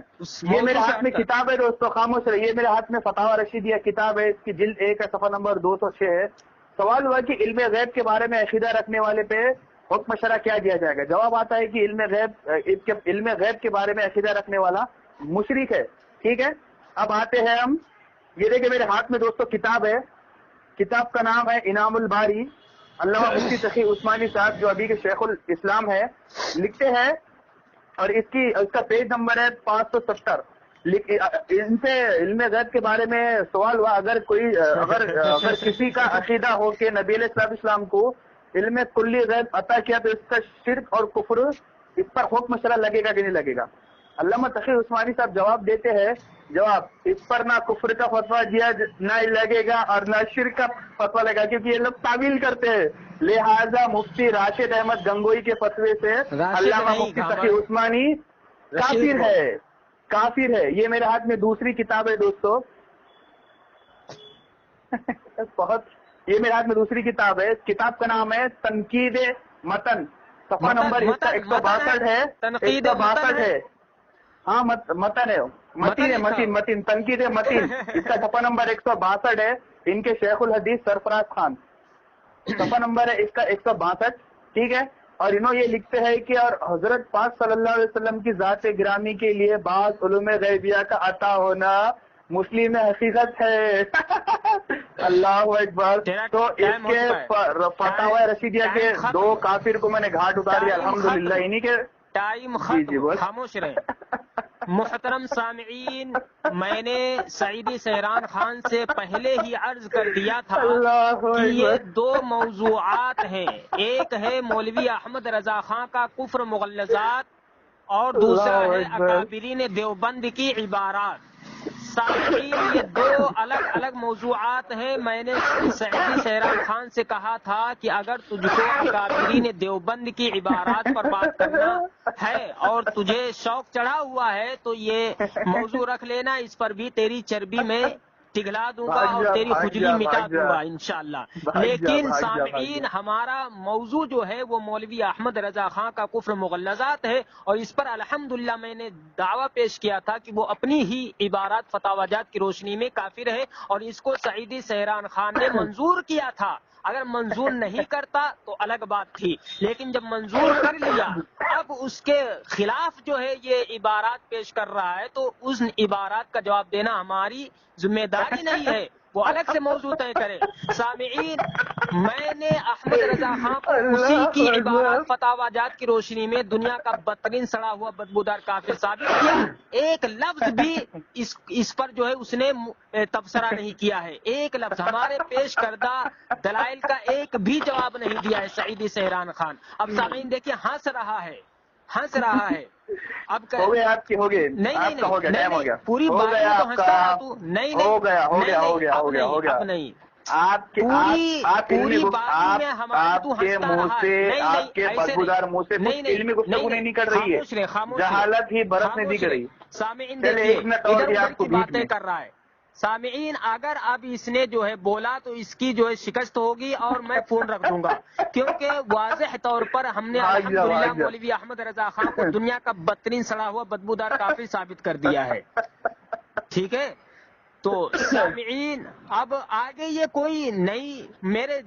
Speaker 3: یہ میرے ہاتھ میں کتاب ہے دوستو, خاموش رہے, یہ میرے ہاتھ میں فتاوی رشیدیہ کتاب ہے, اس کی جلد 1 ہے, صفحہ نمبر 206 ہے. سوال ہوا کہ علم غیب کے بارے میں عقیدہ رکھنے والے پہ حکم شرع کیا دیا جائے گا. جواب آتا ہے کہ علم غیب کے بارے میں عقیدہ رکھنے والا مشرک ہے. ٹھیک ہے, اب آتے ہیں ہم, یہ دیکھیں میرے ہاتھ میں دوستو کتاب ہے, کتاب کا نام ہے انعام الباری. علامہ مفتی تقی عثمانی صاحب جو ابھی کے شیخ الاسلام ہے لکھتے ہیں, اور اس کا پیج نمبر ہے 570. ان سے علم غیب کے بارے میں سوال ہوا, اگر کسی کا عقیدہ ہو کہ نبی علیہ السلام کو علم کلی غیب عطا کیا تو اس کا شرک اور کفر, اس پر حکم شرع لگے گا کہ نہیں لگے گا؟ علامہ تقی عثمانی صاحب جواب دیتے ہیں, جواب, اس پر نہ کفر کا فتویٰ دیا نہ لگے گا اور نہ شرک کا فتویٰ لگے گا, کیونکہ یہ لوگ تعویل کرتے ہیں. لہذا مفتی راشد احمد گنگوئی کے فتوے سے علامہ مفتی تقی عثمانی کافر ہے. یہ میرے ہاتھ میں دوسری کتاب ہے دوستو, یہ میرے ہاتھ میں دوسری کتاب ہے. کتاب کا نام ہے تنقید متن, صفحہ نمبر اس کا 162 ہے. 162 ہے, ہاں متن ہے, متین تنقید متین, اس کا صفحہ نمبر 162 ہے. ان کے شیخ الحدیث سرفراز خان, صفحہ نمبر ہے اس کا 162. ٹھیک ہے, اور انہوں یہ لکھتے ہیں کہ اور حضرت پاک صلی اللہ علیہ وسلم کی ذات گرامی کے لیے بعض علوم غیبیہ کا عطا ہونا مسلم حقیقت ہے. اللہ اکبر.
Speaker 2: تیرا
Speaker 3: تو اس
Speaker 2: ٹائم ہو
Speaker 3: کے
Speaker 2: چکا ہے.
Speaker 3: فتاوی رشیدیہ کے
Speaker 2: ٹائم ختم.
Speaker 3: 2 کافر کو میں نے گھاٹ اتار دیا
Speaker 2: ٹائم
Speaker 3: الحمدللہ.
Speaker 2: ختم.
Speaker 3: انہی کے
Speaker 2: ٹائم
Speaker 3: جی
Speaker 2: ختم.
Speaker 3: بول.
Speaker 2: خاموش رہیں. محترم سامعین، میں نے سعیدی سہران خان سے پہلے ہی عرض کر دیا تھا
Speaker 3: اللہ
Speaker 2: کہ یہ
Speaker 3: اکبر.
Speaker 2: 2 موضوعات ہیں. ایک ہے مولوی احمد رضا خان کا کفر مغلظات اور دوسرا
Speaker 3: اللہ
Speaker 2: ہے
Speaker 3: اکبر.
Speaker 2: اکابرین دیوبند کی عبارات. سامعین، یہ 2 الگ الگ موضوعات ہیں. میں نے سعیدی سہران خان سے کہا تھا کہ اگر تجھ کو اکابرین دیوبند کی عبارات پر بات کرنا ہے اور تجھے شوق چڑھا ہوا ہے تو یہ موضوع رکھ لینا. اس پر بھی تیری چربی میں پگھلا دوں گا اور تیری خجلی مٹا دوں گا انشاءاللہ. لیکن سامعین، ہمارا موضوع جو ہے وہ مولوی احمد رضا خان کا کفر مغلظات ہے، اور اس پر الحمدللہ میں نے دعویٰ پیش کیا تھا کہ وہ اپنی ہی عبارات فتاوی جات کی روشنی میں کافر ہے، اور اس کو سعیدی سہران خان نے منظور کیا تھا. اگر منظور نہیں کرتا تو الگ بات تھی، لیکن جب منظور کر لیا اب اس کے خلاف جو ہے یہ عبارات پیش کر رہا ہے تو اس عبارات کا جواب دینا ہماری ذمہ داری نہیں ہے، وہ الگ سے موضوع طے کرے. سامعین، میں نے احمد رضا خان کو اسی کی عبارات فتاوی جات کی روشنی میں دنیا کا بدترین سڑا ہوا بدبودار کافر ثابت کیا. ایک لفظ بھی اس پر جو ہے اس نے تبصرہ نہیں کیا ہے. ایک لفظ ہمارے پیش کردہ دلائل کا ایک بھی جواب نہیں دیا ہے سعیدی سہران خان. اب سامعین دیکھیے ہنس رہا ہے. اب
Speaker 3: ہو گئے آپ کی، ہو گئے. آپ کا ہو گیا، ٹائم ہو گیا.
Speaker 2: پوری
Speaker 3: ہو
Speaker 2: بات
Speaker 3: گیا
Speaker 2: تو
Speaker 3: آپ
Speaker 2: ہنستا
Speaker 3: کا.
Speaker 2: رہا تو نہیں
Speaker 3: ہو گیا، ہو گیا، ہو گیا،
Speaker 2: اب
Speaker 3: ہو گیا، ہو گیا.
Speaker 2: اب نہیں.
Speaker 3: آپ
Speaker 2: پوری باتوں میں ہماری تو
Speaker 3: آپ کے
Speaker 2: ہنستا
Speaker 3: منہ
Speaker 2: رہا.
Speaker 3: سے،
Speaker 2: نہیں
Speaker 3: آپ کے بدبودار منہ سے کچھ علمی گفتگو نہیں نکل رہی ہے.
Speaker 2: خاموش
Speaker 3: جہالت ہی برس نہیں دکھ رہی.
Speaker 2: سامعین
Speaker 3: چلے
Speaker 2: دیکھیے
Speaker 3: 1 منٹ اور
Speaker 2: ادھر
Speaker 3: دیا
Speaker 2: ادھر
Speaker 3: آپ کو
Speaker 2: کی
Speaker 3: بیچ
Speaker 2: باتیں
Speaker 3: میں.
Speaker 2: کر رہا ہے. سامعین، اگر اب اس نے جو ہے بولا تو اس کی جو ہے شکست ہوگی اور میں فون رکھ دوں گا، کیونکہ واضح طور پر ہم نے
Speaker 3: بھاگ جا،
Speaker 2: الحمدللہ
Speaker 3: بھاگ جا.
Speaker 2: مولوی احمد رضا خان کو دنیا کا بدترین سڑا ہوا بدبودار کافر ثابت کر دیا ہے. ٹھیک ہے، تو سامعین اب آگے یہ کوئی نئی میرے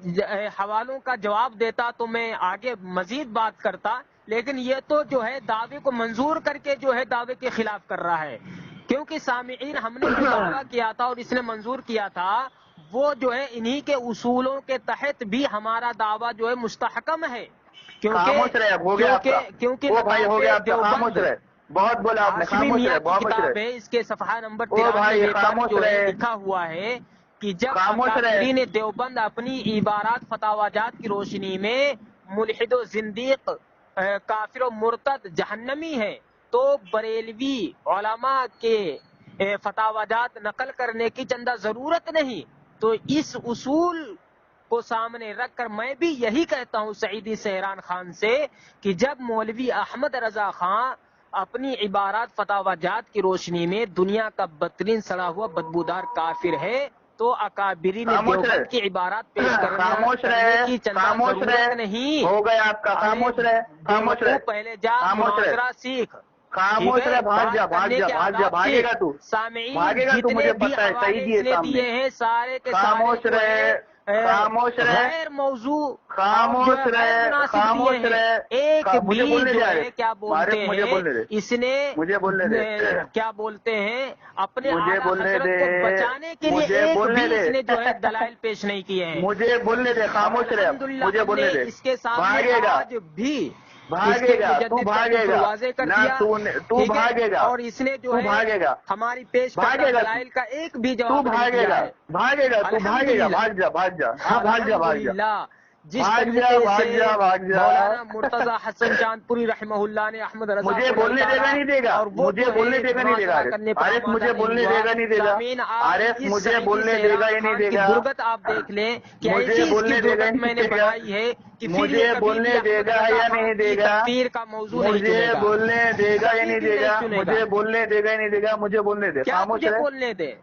Speaker 2: حوالوں کا جواب دیتا تو میں آگے مزید بات کرتا، لیکن یہ تو جو ہے دعوے کو منظور کر کے جو ہے دعوے کے خلاف کر رہا ہے. کیونکہ سامعین، ہم نے جو دعویٰ کیا تھا اور اس نے منظور کیا تھا وہ جو ہے انہی کے اصولوں کے تحت بھی ہمارا دعویٰ جو ہے مستحکم ہے.
Speaker 3: خاموش رہے. اب ہو گیا آپ کا.
Speaker 2: کیونکہ
Speaker 3: وہ بھائی ہو گیا آپ کا. خاموش رہے. بہت بولا آپ نے.
Speaker 2: ہاشمی
Speaker 3: خاموش
Speaker 2: میاں
Speaker 3: رہے.
Speaker 2: کی
Speaker 3: خاموش
Speaker 2: کتاب
Speaker 3: رہے.
Speaker 2: ہے، اس کے صفحہ نمبر
Speaker 3: او
Speaker 2: 93
Speaker 3: بھائی
Speaker 2: پر
Speaker 3: خاموش
Speaker 2: جو ہے
Speaker 3: رہے.
Speaker 2: لکھا ہوا ہے کہ جب
Speaker 3: خاموش رہے.
Speaker 2: اکابرین دیوبند اپنی عبارات فتاوی جات کی روشنی میں ملحد و زندیق، کافر و مرتد جہنمی ہے، تو بریلوی علماء کے فتاوی جات نقل کرنے کی چندہ ضرورت نہیں. تو اس اصول کو سامنے رکھ کر میں بھی یہی کہتا ہوں سعیدی سہران خان سے کہ جب مولوی احمد رضا خان اپنی عبارات فتاوی جات کی روشنی میں دنیا کا بدترین سڑا ہوا بدبودار کافر ہے تو اکابرین دیوبند کی عبارات پیش کرنے کی چندہ ضرورت نہیں.
Speaker 3: ہو گیا آپ کا. خاموش رہے. خاموش رہے.
Speaker 2: پہلے جا مناظرہ سیکھ.
Speaker 3: خاموش رہے. بھاگ جا، بھاگ جا، بھاگ جا. بھاگے گا تو.
Speaker 2: سامعین،
Speaker 3: بھاگے گا تو. مجھے پتا ہے صحیح دیے سامنے.
Speaker 2: دیے ہیں سارے کے
Speaker 3: خاموش
Speaker 2: سارے
Speaker 3: رہے. خاموش رہے.
Speaker 2: غیر موضوع،
Speaker 3: خاموش رہے. خاموش رہے.
Speaker 2: ایک
Speaker 3: مجھے
Speaker 2: بھی
Speaker 3: بولنے
Speaker 2: جو
Speaker 3: دے.
Speaker 2: ہے کیا بولتے
Speaker 3: مجھے
Speaker 2: ہیں
Speaker 3: بولنے دے.
Speaker 2: اس نے
Speaker 3: مجھے بولنے دے.
Speaker 2: کیا بولتے ہیں اپنے
Speaker 3: مجھے
Speaker 2: اعلیٰ
Speaker 3: بولنے
Speaker 2: حضرت
Speaker 3: دے.
Speaker 2: کو بچانے کے لیے
Speaker 3: مجھے
Speaker 2: ایک
Speaker 3: بولنے
Speaker 2: بھی
Speaker 3: دے.
Speaker 2: اس نے جو ہے دلائل پیش نہیں کیے ہیں.
Speaker 3: مجھے بولنے دے. خاموش رہے.
Speaker 2: الحمدللہ
Speaker 3: مجھے
Speaker 2: ہم
Speaker 3: بولنے
Speaker 2: نے
Speaker 3: دے.
Speaker 2: اس کے سامنے
Speaker 3: بھاگے گا.
Speaker 2: آج بھی
Speaker 3: بھاگے گا. تو
Speaker 2: مجدد کا
Speaker 3: بھاگے
Speaker 2: کفر
Speaker 3: گا.
Speaker 2: واضح کر
Speaker 3: نہ
Speaker 2: دیا.
Speaker 3: تو بھاگے گا.
Speaker 2: اور اس نے جو
Speaker 3: تو
Speaker 2: ہے
Speaker 3: بھاگے گا.
Speaker 2: ہماری پیش کردہ
Speaker 3: بھاگے گا.
Speaker 2: دلائل کا ایک بھی
Speaker 3: تو
Speaker 2: جواب نہیں
Speaker 3: بھاگے
Speaker 2: دیا
Speaker 3: گا.
Speaker 2: ہے.
Speaker 3: بھاگے گا. تو بھاگے گا.
Speaker 2: الحمدللہ.
Speaker 3: بھاگ جا، بھاگ جا. ہاں بھاگ جا، بھاگ جا.
Speaker 2: الحمدللہ. جس
Speaker 3: بھاگ جا،
Speaker 2: طریقے
Speaker 3: بھاگ
Speaker 2: سے
Speaker 3: جا، بھاگ جا.
Speaker 2: مولانا مرتضی حسن چاند پوری رحمہ اللہ نے احمد رضا
Speaker 3: مجھے
Speaker 2: کو
Speaker 3: بولنے دے گا نہیں دے گا.
Speaker 2: اور وہ
Speaker 3: مجھے
Speaker 2: جو ہے
Speaker 3: بولنے دے گا نہیں دے گا.
Speaker 2: مناظرہ کرنے پر
Speaker 3: عارف
Speaker 2: آمادہ
Speaker 3: مجھے
Speaker 2: نہیں
Speaker 3: بولنے
Speaker 2: ہوا.
Speaker 3: دے گا نہیں دے گا.
Speaker 2: سامعین، آپ
Speaker 3: عارف
Speaker 2: اس
Speaker 3: مجھے
Speaker 2: سعیدی
Speaker 3: بولنے دے گا
Speaker 2: سہران
Speaker 3: یا نہیں
Speaker 2: خان
Speaker 3: دے
Speaker 2: کی
Speaker 3: گا.
Speaker 2: غربت آپ دیکھ لیں کہ
Speaker 3: مجھے
Speaker 2: ایسی اس کی
Speaker 3: بولنے دے گا
Speaker 2: غربت
Speaker 3: نہیں
Speaker 2: میں نے
Speaker 3: دے گا.
Speaker 2: بڑھائی ہے کہ پھر
Speaker 3: مجھے
Speaker 2: یہ کبھی بھی
Speaker 3: بولنے دے
Speaker 2: احمد
Speaker 3: گا
Speaker 2: رضا
Speaker 3: یا
Speaker 2: خان
Speaker 3: نہیں دے
Speaker 2: کی
Speaker 3: گا.
Speaker 2: تکفیر کا موضوع نہیں
Speaker 3: مجھے
Speaker 2: چنے گا.
Speaker 3: بولنے دے گا یا
Speaker 2: کبھی
Speaker 3: نہیں
Speaker 2: بھی
Speaker 3: دے گا.
Speaker 2: چنے
Speaker 3: مجھے بولنے دے گا یا نہیں دے گا. مجھے بولنے دے.
Speaker 2: کیا
Speaker 3: خاموش
Speaker 2: تجھے
Speaker 3: رہے.
Speaker 2: بولنے دے؟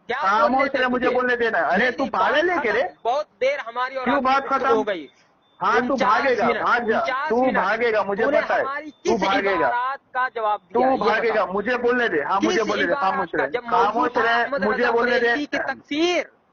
Speaker 2: کیا بولنے
Speaker 3: خاموش
Speaker 2: دے
Speaker 3: رہے. مجھے
Speaker 2: تجھے؟
Speaker 3: بولنے دینا. ارے
Speaker 2: نہیں
Speaker 3: تو
Speaker 2: نہیں،
Speaker 3: پاگل ہے
Speaker 2: بات
Speaker 3: کیا رے؟
Speaker 2: ختم. بہت دیر ہماری اور
Speaker 3: کیوں
Speaker 2: آپ کی
Speaker 3: بات
Speaker 2: گفتگو
Speaker 3: ختم؟
Speaker 2: ہو گئی.
Speaker 3: ہاں تو بھاگے
Speaker 2: 49
Speaker 3: گا.
Speaker 2: منٹ،
Speaker 3: بھاگ جا.
Speaker 2: 49
Speaker 3: تو
Speaker 2: منٹ
Speaker 3: بھاگے گا. مجھے
Speaker 2: تو نے
Speaker 3: پتا ہے.
Speaker 2: ہماری
Speaker 3: تو
Speaker 2: کس
Speaker 3: بھاگے گا.
Speaker 2: عبارات کا جواب
Speaker 3: تو
Speaker 2: دیا یہ
Speaker 3: بھاگے گا.
Speaker 2: بتا.
Speaker 3: مجھے بولنے دے. ہاں مجھے
Speaker 2: کس
Speaker 3: بولنے دے. خاموش
Speaker 2: عبارات کا؟
Speaker 3: رہے.
Speaker 2: جب موضوع
Speaker 3: خاموش
Speaker 2: تھا
Speaker 3: رہے.
Speaker 2: احمد
Speaker 3: مجھے
Speaker 2: رضا
Speaker 3: بولنے دے.
Speaker 2: بریلوی کی تکفیر.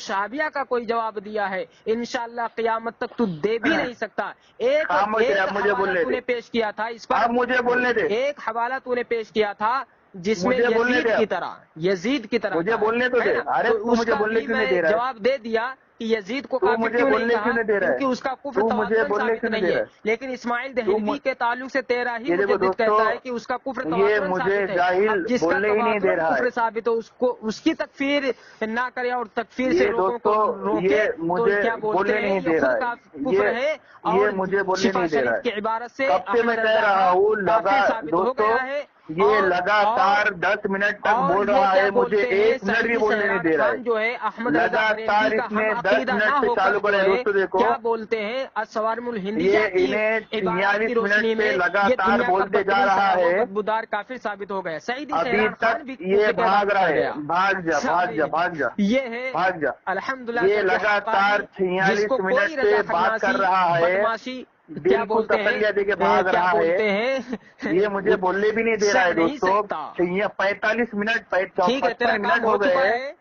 Speaker 2: صحابیہ کا کوئی جواب دیا ہے، انشاءاللہ قیامت تک تو دے بھی نہیں سکتا۔ ایک
Speaker 3: خاموش ہے، آپ مجھے
Speaker 2: حوالہ
Speaker 3: بولنے
Speaker 2: تو نے
Speaker 3: دیں،
Speaker 2: پیش کیا تھا اس پر،
Speaker 3: آپ مجھے بولنے دیں،
Speaker 2: ایک حوالہ تو نے پیش کیا تھا جس میں
Speaker 3: مجھے بولنے
Speaker 2: یزید
Speaker 3: دیں،
Speaker 2: کی طرح، یزید کی طرح
Speaker 3: مجھے
Speaker 2: کا
Speaker 3: بولنے تو
Speaker 2: ہے
Speaker 3: دے۔
Speaker 2: نا،
Speaker 3: ارے
Speaker 2: تو
Speaker 3: تو
Speaker 2: اس
Speaker 3: مجھے
Speaker 2: کا
Speaker 3: بولنے
Speaker 2: بھی
Speaker 3: کیوں
Speaker 2: میں
Speaker 3: نہیں دے رہا ہے؟
Speaker 2: جواب دے دیا کہ یزید کو
Speaker 3: تو
Speaker 2: کافر
Speaker 3: مجھے
Speaker 2: کیوں نہیں
Speaker 3: بولنے
Speaker 2: کہا
Speaker 3: کیوں نہیں دے رہا ہے؟
Speaker 2: کیونکہ اس کا کفر
Speaker 3: تو مجھے
Speaker 2: تواتراً
Speaker 3: بولنے
Speaker 2: ثابت
Speaker 3: کیوں نہیں
Speaker 2: نہیں
Speaker 3: دے
Speaker 2: ہے،
Speaker 3: رہا ہے؟
Speaker 2: لیکن اسماعیل دہلوی کے تعلق سے تیرا ہی
Speaker 3: یہ دیکھو
Speaker 2: مجدد
Speaker 3: دوستو،
Speaker 2: کہتا ہے کہ اس کا کفر
Speaker 3: یہ
Speaker 2: تواتراً
Speaker 3: مجھے
Speaker 2: ثابت ہے۔
Speaker 3: جاہل
Speaker 2: اب جس کا
Speaker 3: بولنے ہی نہیں دے
Speaker 2: تواتراً
Speaker 3: رہا ہے۔
Speaker 2: کفر ثابت ہو اس کی تکفیر نہ کرے اور تکفیر سے
Speaker 3: یہ
Speaker 2: لوگوں کو
Speaker 3: دوستو
Speaker 2: روکے
Speaker 3: یہ
Speaker 2: تو
Speaker 3: مجھے
Speaker 2: کیا بولتے
Speaker 3: بولنے
Speaker 2: ہیں
Speaker 3: نہیں
Speaker 2: یہ
Speaker 3: دے
Speaker 2: خود
Speaker 3: رہا
Speaker 2: کا
Speaker 3: ہے،
Speaker 2: کفر ہے،
Speaker 3: یہ
Speaker 2: اور
Speaker 3: مجھے بولنے
Speaker 2: شفا
Speaker 3: نہیں دے رہا
Speaker 2: شریف کی
Speaker 3: ہے۔
Speaker 2: عبارت سے
Speaker 3: کب سے میں
Speaker 2: احمد
Speaker 3: کہہ
Speaker 2: رضا
Speaker 3: رہا ہوں
Speaker 2: کافر ثابت ہو
Speaker 3: دوستو،
Speaker 2: گیا ہے،
Speaker 3: یہ
Speaker 2: اور
Speaker 3: لگاتار 10 منٹ تک
Speaker 2: اور
Speaker 3: بول
Speaker 2: یہ
Speaker 3: رہا
Speaker 2: کیا
Speaker 3: ہے، مجھے
Speaker 2: بولتے ہیں
Speaker 3: 1 منٹ بھی
Speaker 2: سعیدی
Speaker 3: بولنے نہیں
Speaker 2: سہران
Speaker 3: دے رہا
Speaker 2: خان جو ہے احمد
Speaker 3: ہے۔
Speaker 2: رضا
Speaker 3: لگاتار
Speaker 2: بریلوی کا
Speaker 3: اس
Speaker 2: ہم
Speaker 3: نے 10
Speaker 2: عقیدہ نہ
Speaker 3: منٹ سے
Speaker 2: ہو کر
Speaker 3: چالو
Speaker 2: جو
Speaker 3: کرے،
Speaker 2: ہے
Speaker 3: دوستو دیکھو،
Speaker 2: کیا بولتے ہیں السوارم الہندیہ
Speaker 3: یہ
Speaker 2: کی
Speaker 3: انہیں
Speaker 2: عبارات کی
Speaker 3: 43 منٹ
Speaker 2: روشنی
Speaker 3: سے
Speaker 2: میں یہ
Speaker 3: لگاتار
Speaker 2: دنیا کا
Speaker 3: بولتے جا
Speaker 2: بدترین
Speaker 3: رہا
Speaker 2: خراب و
Speaker 3: ہے،
Speaker 2: بدبودار کافر ثابت ہو گیا۔ سعیدی
Speaker 3: ابھی
Speaker 2: سہران خان بھی
Speaker 3: تک یہ
Speaker 2: کفر کے
Speaker 3: بھاگ
Speaker 2: دامن
Speaker 3: رہا
Speaker 2: پڑ
Speaker 3: ہے۔
Speaker 2: گیا۔
Speaker 3: بھاگ جا بھاگ جا بھاگ جا
Speaker 2: یہ ہے
Speaker 3: بھاگ جا۔
Speaker 2: الحمدللہ
Speaker 3: یہ
Speaker 2: درد
Speaker 3: لگاتار
Speaker 2: حقانی، جس کو
Speaker 3: 46
Speaker 2: کوئی
Speaker 3: منٹ سے
Speaker 2: رضا
Speaker 3: بات کر
Speaker 2: خناسی
Speaker 3: رہا ہے،
Speaker 2: بدماشی کیا
Speaker 3: بالکل
Speaker 2: بولتے ہیں
Speaker 3: تسلیہ دے کے بھاگ
Speaker 2: کیا
Speaker 3: رہا ہے۔
Speaker 2: بولتے ہیں
Speaker 3: یہ مجھے بولنے بھی نہیں دے رہا
Speaker 2: سہ
Speaker 3: ہے
Speaker 2: نہیں
Speaker 3: دوستو،
Speaker 2: سکتا۔
Speaker 3: یہ 45 منٹ
Speaker 2: ٹھیک ہے، تیرا
Speaker 3: 55
Speaker 2: کام
Speaker 3: منٹ
Speaker 2: ہو
Speaker 3: ہو
Speaker 2: چکا
Speaker 3: گئے،
Speaker 2: ہے،